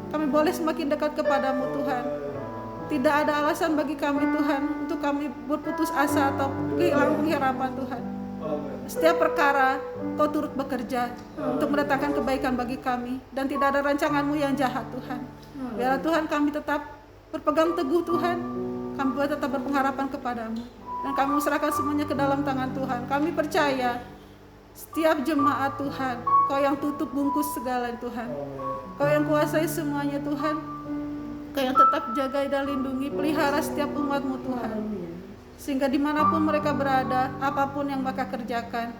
Kami boleh semakin dekat kepada-Mu Tuhan. Tidak ada alasan bagi kami Tuhan untuk kami berputus asa atau kehilangan pengharapan Tuhan. Setiap perkara Kau turut bekerja untuk mendatangkan kebaikan bagi kami, dan tidak ada rancangan-Mu yang jahat Tuhan. Biarlah Tuhan kami tetap berpegang teguh Tuhan, kami boleh tetap berpengharapan kepada-Mu. Dan kami serahkan semuanya ke dalam tangan Tuhan. Kami percaya setiap jemaat Tuhan, Kau yang tutup bungkus segala Tuhan. Kau yang kuasai semuanya Tuhan. Kau yang tetap jaga dan lindungi, pelihara setiap umat-Mu Tuhan. Sehingga dimanapun mereka berada, apapun yang mereka kerjakan,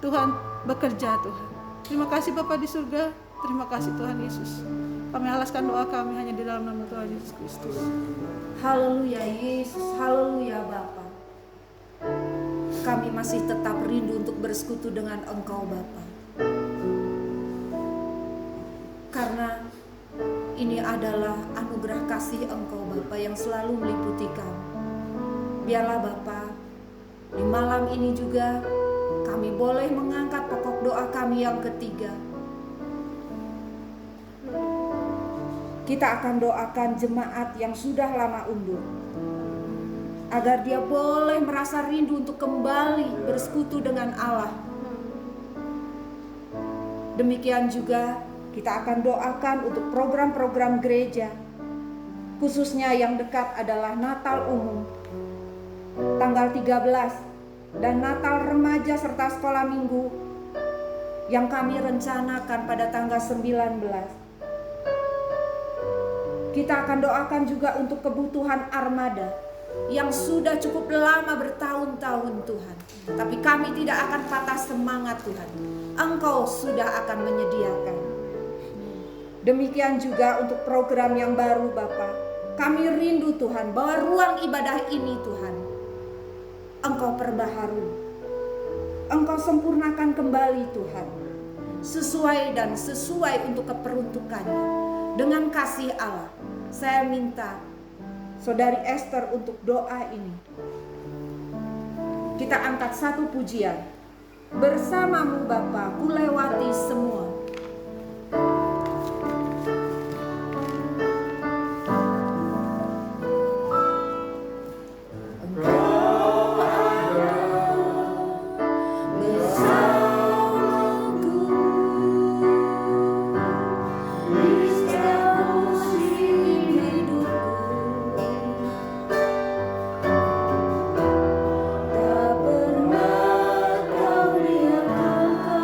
Tuhan bekerja Tuhan. Terima kasih Bapa di surga. Terima kasih Tuhan Yesus. Kami alaskan doa kami hanya di dalam nama Tuhan Yesus Kristus. Haleluya Yesus, haleluya Bapa. Kami masih tetap rindu untuk bersekutu dengan Engkau Bapa. Karena ini adalah anugerah kasih Engkau Bapa yang selalu meliputi kami. Biarlah Bapa, di malam ini juga kami boleh mengangkat pokok doa kami yang ketiga. Kita akan doakan jemaat yang sudah lama undur, agar dia boleh merasa rindu untuk kembali bersekutu dengan Allah. Demikian juga kita akan doakan untuk program-program gereja, khususnya yang dekat adalah Natal umum tanggal 13 dan Natal remaja serta sekolah minggu yang kami rencanakan pada tanggal 19. Kita akan doakan juga untuk kebutuhan armada yang sudah cukup lama bertahun-tahun Tuhan. Tapi kami tidak akan patah semangat Tuhan. Engkau sudah akan menyediakan. Demikian juga untuk program yang baru Bapa. Kami rindu Tuhan bahwa ruang ibadah ini Tuhan, Engkau perbaharui. Engkau sempurnakan kembali Tuhan. Sesuai untuk keperuntukannya. Dengan kasih Allah, saya minta Saudari Esther untuk doa ini. Kita angkat satu pujian. Bersamamu Bapa, ku lewati semua. Tak pernah kau lihat angka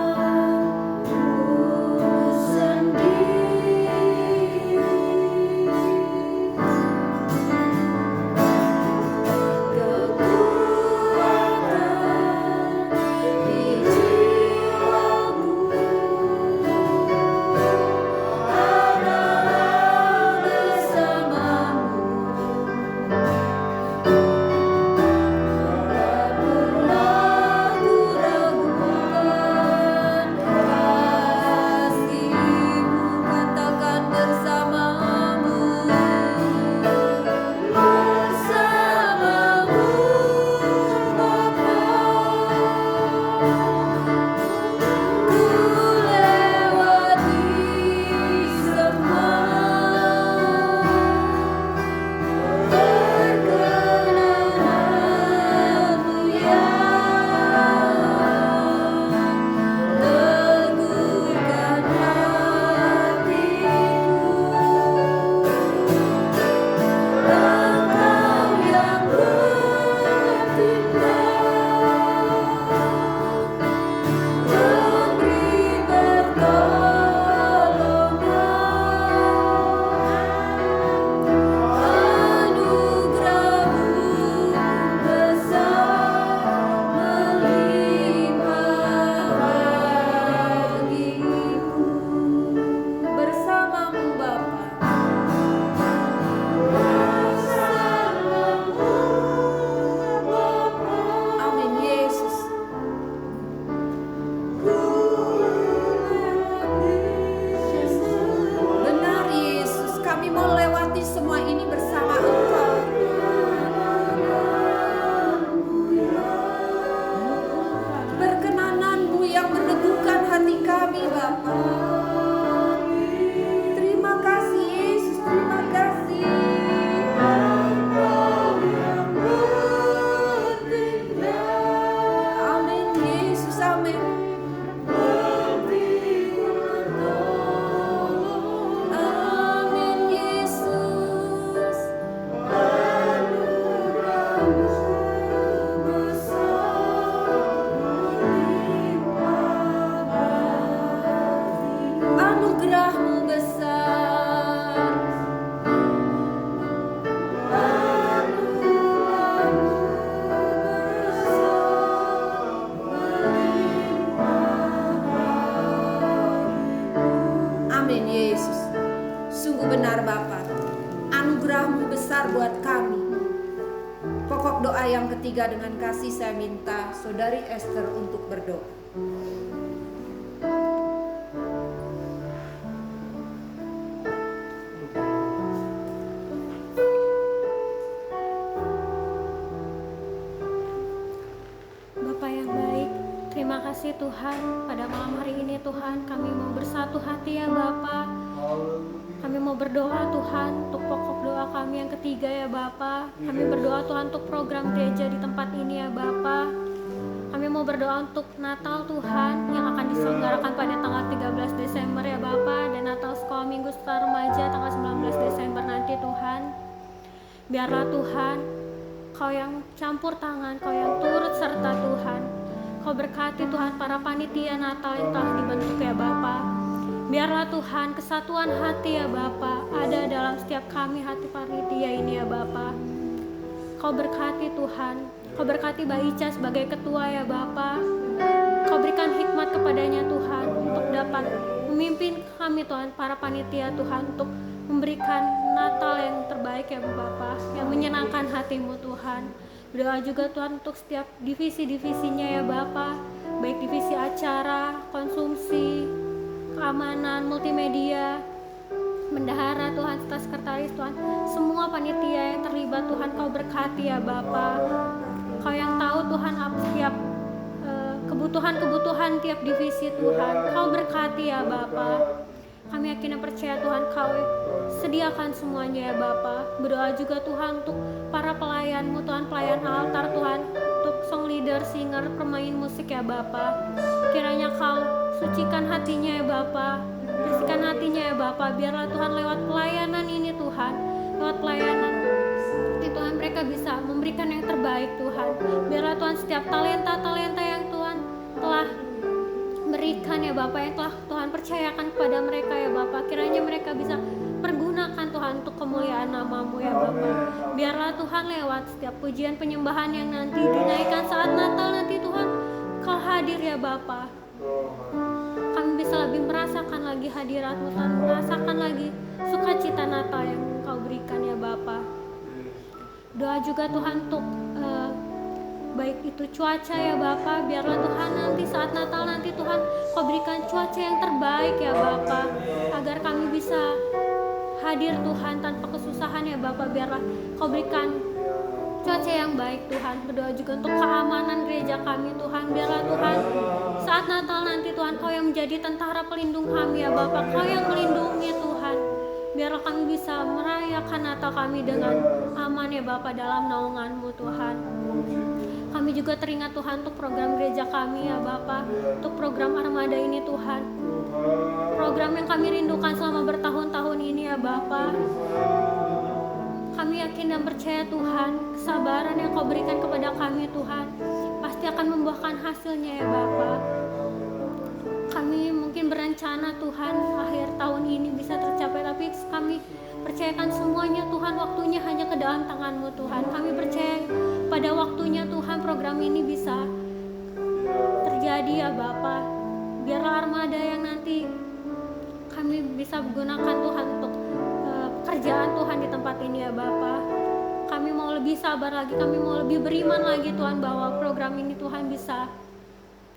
bertiga dengan kasih saya minta Saudari Esther untuk berdoa. Bapa yang baik, terima kasih Tuhan. Pada malam hari ini Tuhan, kami mau bersatu hati ya Bapa. Kami mau berdoa Tuhan untuk pokok doa kami yang ketiga ya Bapa. Kami berdoa Tuhan untuk program gereja di tempat ini ya Bapa. Kami mau berdoa untuk Natal Tuhan yang akan diselenggarakan pada tanggal 13 Desember ya Bapa, dan Natal Sekolah Minggu Setelah Remaja tanggal 19 Desember nanti Tuhan. Biarlah Tuhan, Kau yang campur tangan, Kau yang turut serta Tuhan. Kau berkati Tuhan para panitia Natal yang telah dibentuk ya Bapa. Biarlah Tuhan kesatuan hati ya Bapa ada dalam setiap kami hati panitia ini ya Bapa. Kau berkati Tuhan, Kau berkati Mbak Ica sebagai ketua ya Bapa. Kau berikan hikmat kepadanya Tuhan untuk dapat memimpin kami Tuhan para panitia Tuhan untuk memberikan Natal yang terbaik ya Bapa, yang menyenangkan hatimu Tuhan. Berdoa juga Tuhan untuk setiap divisi-divisinya ya Bapa, baik divisi acara, konsumsi, keamanan, multimedia, bendahara Tuhan, serta sekretaris Tuhan, semua panitia yang terlibat Tuhan Kau berkati ya Bapa. Kau yang tahu Tuhan setiap kebutuhan-kebutuhan tiap divisi Tuhan, Kau berkati ya Bapa. Kami yakin dan percaya Tuhan Kau sediakan semuanya ya Bapa. Berdoa juga Tuhan untuk para pelayan-Mu Tuhan, pelayan altar Tuhan, untuk song leader, singer, pemain musik ya Bapa. Kiranya Kau sucikan hatinya ya Bapa, bersihkan hatinya ya Bapa. Biarlah Tuhan lewat pelayanan ini Tuhan, lewat pelayanan ini Tuhan mereka bisa memberikan yang terbaik Tuhan. Biarlah Tuhan setiap talenta-talenta yang Tuhan telah berikan ya Bapa, yang telah Tuhan percayakan kepada mereka ya Bapa, kiranya mereka bisa pergunakan Tuhan untuk kemuliaan nama-Mu ya Bapa. Biarlah Tuhan lewat setiap pujian penyembahan yang nanti dinaikkan saat Natal nanti Tuhan Kau hadir ya Bapa. Kami bisa lebih merasakan lagi hadirat-Mu Tuhan, merasakan lagi sukacita Natal yang Kau berikan ya Bapa. Doa juga Tuhan untuk baik itu cuaca ya Bapa, biarlah Tuhan nanti saat Natal nanti Tuhan Kau berikan cuaca yang terbaik ya Bapa, agar kami bisa hadir Tuhan tanpa kesusahan ya Bapa. Biarlah Kau berikan cuaca yang baik Tuhan. Berdoa juga untuk keamanan gereja kami Tuhan. Biarlah Tuhan saat Natal nanti Tuhan Kau yang menjadi tentara pelindung kami ya Bapa, Kau yang melindungi Tuhan. Biarlah kami bisa merayakan Natal kami dengan aman ya Bapa dalam naungan-Mu Tuhan. Kami juga teringat Tuhan untuk program gereja kami ya Bapa, untuk program Armada ini Tuhan, program yang kami rindukan selama bertahun-tahun ini ya Bapa. Kami yakin dan percaya Tuhan, kesabaran yang Kau berikan kepada kami Tuhan pasti akan membuahkan hasilnya ya Bapa. Kami mungkin berencana Tuhan akhir tahun ini bisa tercapai, tapi kami percayakan semuanya Tuhan, waktunya hanya ke dalam tangan-Mu Tuhan. Kami percaya pada waktunya Tuhan program ini bisa terjadi ya Bapa. Biarlah Armada yang nanti kami bisa gunakan Tuhan untuk pekerjaan Tuhan di tempat ini ya Bapa. Kami mau lebih sabar lagi, kami mau lebih beriman lagi Tuhan bahwa program ini Tuhan bisa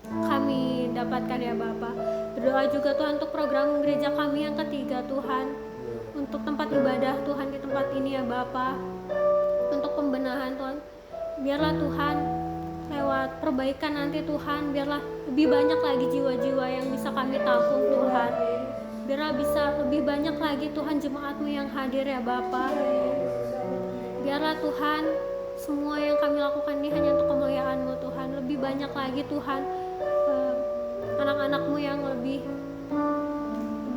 kami dapatkan ya Bapa. Berdoa juga Tuhan untuk program gereja kami yang ketiga Tuhan, untuk tempat ibadah Tuhan di tempat ini ya Bapa, untuk pembenahan Tuhan. Biarlah Tuhan lewat perbaikan nanti Tuhan, biarlah lebih banyak lagi jiwa-jiwa yang bisa kami tampung Tuhan. Biarlah bisa lebih banyak lagi Tuhan jemaat-Mu yang hadir ya Bapa. Biarlah Tuhan semua yang kami lakukan ini hanya untuk kemuliaan-Mu Tuhan. Lebih banyak lagi Tuhan anak-anak-Mu yang lebih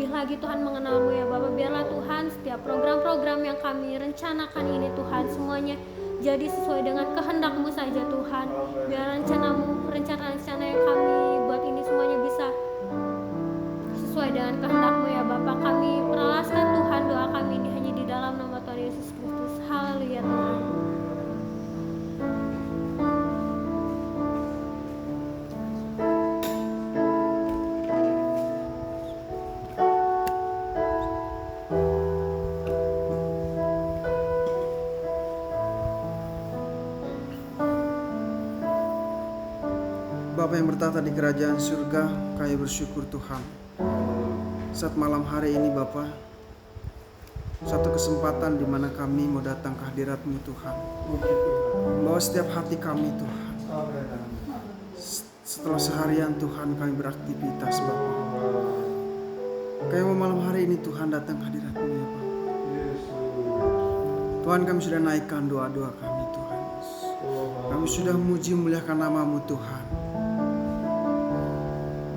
lagi Tuhan mengenal-Mu ya Bapa. Biarlah Tuhan setiap program-program yang kami rencanakan ini Tuhan semuanya jadi sesuai dengan kehendak-Mu saja Tuhan. Biar rencana-Mu, rencana-rencana yang kami buat ini semuanya bisa sesuai dengan kehendak-Mu ya Bapa. Kami peralaskan Tuhan doa kami ini hanya di dalam nama Tuhan Yesus Kristus. Haleluya Tuhan. Bapa yang bertata di kerajaan surga, kami bersyukur Tuhan. Saat malam hari ini Bapa, satu kesempatan di mana kami mau datang ke hadirat-Mu Tuhan. Membawa setiap hati kami Tuhan. Setelah seharian Tuhan kami beraktivitas Bapa. Kami mau malam hari ini Tuhan datang ke hadirat-Mu ya Bapa. Tuhan, kami sudah naikkan doa-doa kami Tuhan. Kami sudah memuji muliakan nama-Mu Tuhan.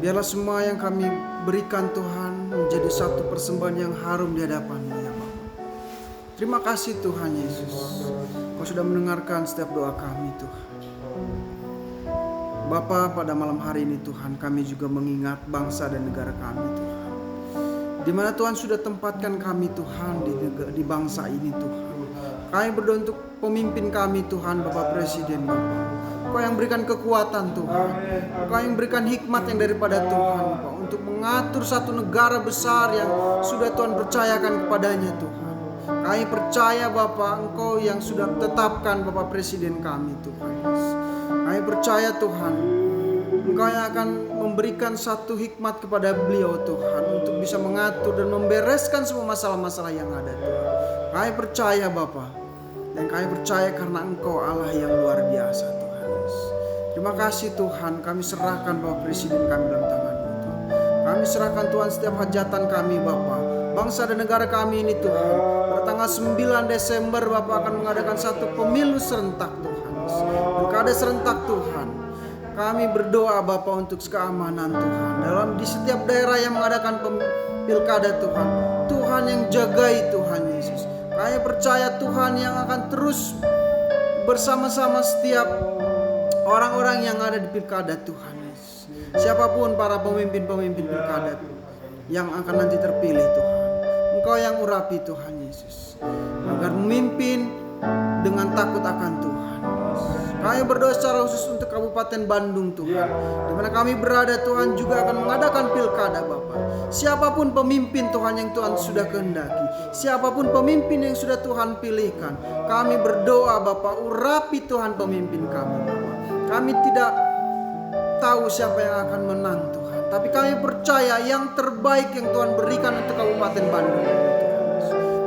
Biarlah semua yang kami berikan Tuhan menjadi satu persembahan yang harum di hadapan-Mu ya Bapa. Terima kasih Tuhan Yesus. Kau sudah mendengarkan setiap doa kami Tuhan. Bapa, pada malam hari ini Tuhan, kami juga mengingat bangsa dan negara kami Tuhan. Di mana Tuhan sudah tempatkan kami Tuhan di bangsa ini Tuhan. Kami berdoa untuk pemimpin kami Tuhan, Bapak Presiden Bapak. Kau yang berikan kekuatan Tuhan. Kau yang berikan hikmat yang daripada Tuhan Bapak, untuk mengatur satu negara besar yang sudah Tuhan percayakan kepadanya Tuhan. Kami percaya Bapak, Engkau yang sudah tetapkan Bapak Presiden kami Tuhan. Kami percaya Tuhan, Engkau yang akan memberikan satu hikmat kepada beliau Tuhan, untuk bisa mengatur dan membereskan semua masalah-masalah yang ada Tuhan. Kami percaya Bapak, dan kami percaya karena Engkau Allah yang luar biasa Tuhan. Terima kasih Tuhan, kami serahkan Bapak Presiden kami dalam tangan-Mu Tuhan. Kami serahkan Tuhan setiap hajatan kami Bapak, bangsa dan negara kami ini Tuhan. Pada tanggal 9 Desember Bapak akan mengadakan satu pemilu serentak Tuhan. Pilkada serentak Tuhan. Kami berdoa Bapak untuk keamanan Tuhan di setiap daerah yang mengadakan pilkada Tuhan. Tuhan yang jagai Tuhan Yesus. Kami percaya Tuhan yang akan terus bersama-sama setiap orang-orang yang ada di pilkada Tuhan Yesus. Siapapun para pemimpin-pemimpin pilkada yang akan nanti terpilih Tuhan, Engkau yang urapi Tuhan Yesus, agar memimpin dengan takut akan Tuhan. Kami berdoa secara khusus untuk Kabupaten Bandung Tuhan, di mana kami berada Tuhan juga akan mengadakan pilkada Bapak. Siapapun pemimpin Tuhan yang Tuhan sudah kehendaki, siapapun pemimpin yang sudah Tuhan pilihkan, kami berdoa Bapak, urapi Tuhan pemimpin kami Bapak. Kami tidak tahu siapa yang akan menang Tuhan, tapi kami percaya yang terbaik yang Tuhan berikan untuk Kabupaten Bandung ini Tuhan.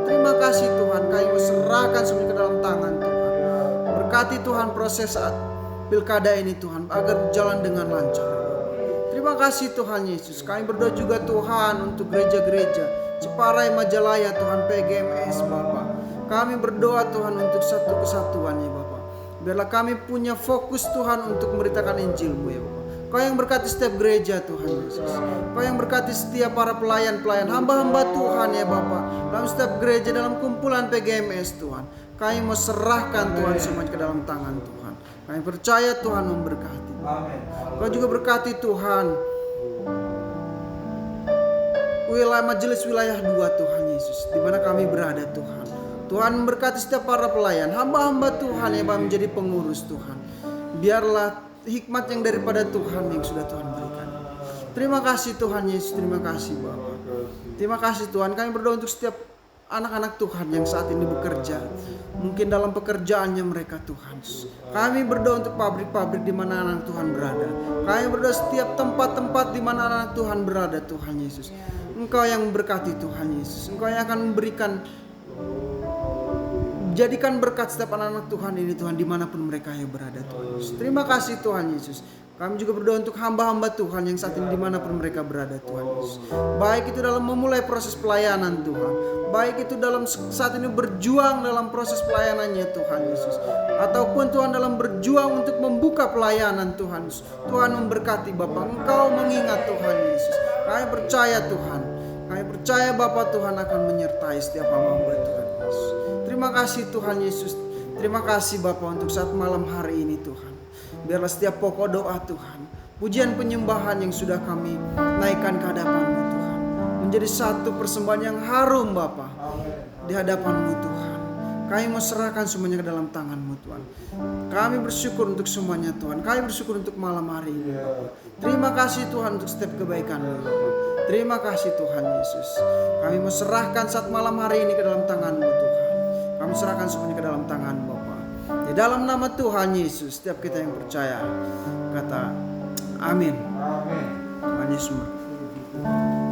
Terima kasih Tuhan, kami serahkan semuanya ke dalam tangan Tuhan. Berkati Tuhan proses saat pilkada ini Tuhan, agar berjalan dengan lancar. Terima kasih Tuhan Yesus. Kami berdoa juga Tuhan untuk gereja-gereja Ciparai, Majalaya Tuhan, PGMS Bapak. Kami berdoa Tuhan untuk satu kesatuan ya Bapak. Biarlah kami punya fokus Tuhan untuk memberitakan Injil-Mu ya Bapak. Kau yang berkati setiap gereja Tuhan Yesus. Kau yang berkati setiap para pelayan-pelayan, hamba-hamba Tuhan ya Bapak. Dalam setiap gereja, dalam kumpulan PGMS Tuhan. Kami mau serahkan Tuhan semuanya ke dalam tangan Tuhan. Kami percaya Tuhan memberkati. Kau juga berkati Tuhan majelis wilayah 2 Tuhan Yesus, di mana kami berada Tuhan. Tuhan memberkati setiap para pelayan, hamba-hamba Tuhan yang menjadi pengurus Tuhan. Biarlah hikmat yang daripada Tuhan yang sudah Tuhan berikan. Terima kasih Tuhan Yesus, terima kasih Bapak. Terima kasih Tuhan, kami berdoa untuk setiap anak-anak Tuhan yang saat ini bekerja, mungkin dalam pekerjaannya mereka Tuhan. Kami berdoa untuk pabrik-pabrik di mana anak Tuhan berada. Kami berdoa setiap tempat-tempat di mana anak Tuhan berada Tuhan Yesus. Engkau yang memberkati Tuhan Yesus. Engkau yang akan memberikan, jadikan berkat setiap anak-anak Tuhan ini Tuhan, dimanapun mereka yang berada Tuhan Yesus. Terima kasih Tuhan Yesus. Kami juga berdoa untuk hamba-hamba Tuhan yang saat ini dimanapun mereka berada Tuhan Yesus. Baik itu dalam memulai proses pelayanan Tuhan, baik itu dalam saat ini berjuang dalam proses pelayanannya Tuhan Yesus, ataupun Tuhan dalam berjuang untuk membuka pelayanan Tuhan Yesus. Tuhan memberkati Bapak, Engkau mengingat Tuhan Yesus. Kami percaya Tuhan, kami percaya Bapak Tuhan akan menyertai setiap hamba Tuhan Yesus. Terima kasih Tuhan Yesus. Terima kasih Bapak untuk saat malam hari ini Tuhan. Biarlah setiap pokok doa Tuhan, pujian penyembahan yang sudah kami naikkan ke hadapan-Mu Tuhan, menjadi satu persembahan yang harum Bapa di hadapan-Mu Tuhan. Kami mau serahkan semuanya ke dalam tangan-Mu Tuhan. Kami bersyukur untuk semuanya Tuhan. Kami bersyukur untuk malam hari ini Bapa. Terima kasih Tuhan untuk setiap kebaikan-Mu Bapa. Terima kasih Tuhan Yesus. Kami mau serahkan saat malam hari ini ke dalam tangan-Mu Tuhan. Kami serahkan semuanya ke dalam tangan Bapa. Di dalam nama Tuhan Yesus, setiap kita yang percaya kata Amin. Amin. Tuhan Yesus memberkati.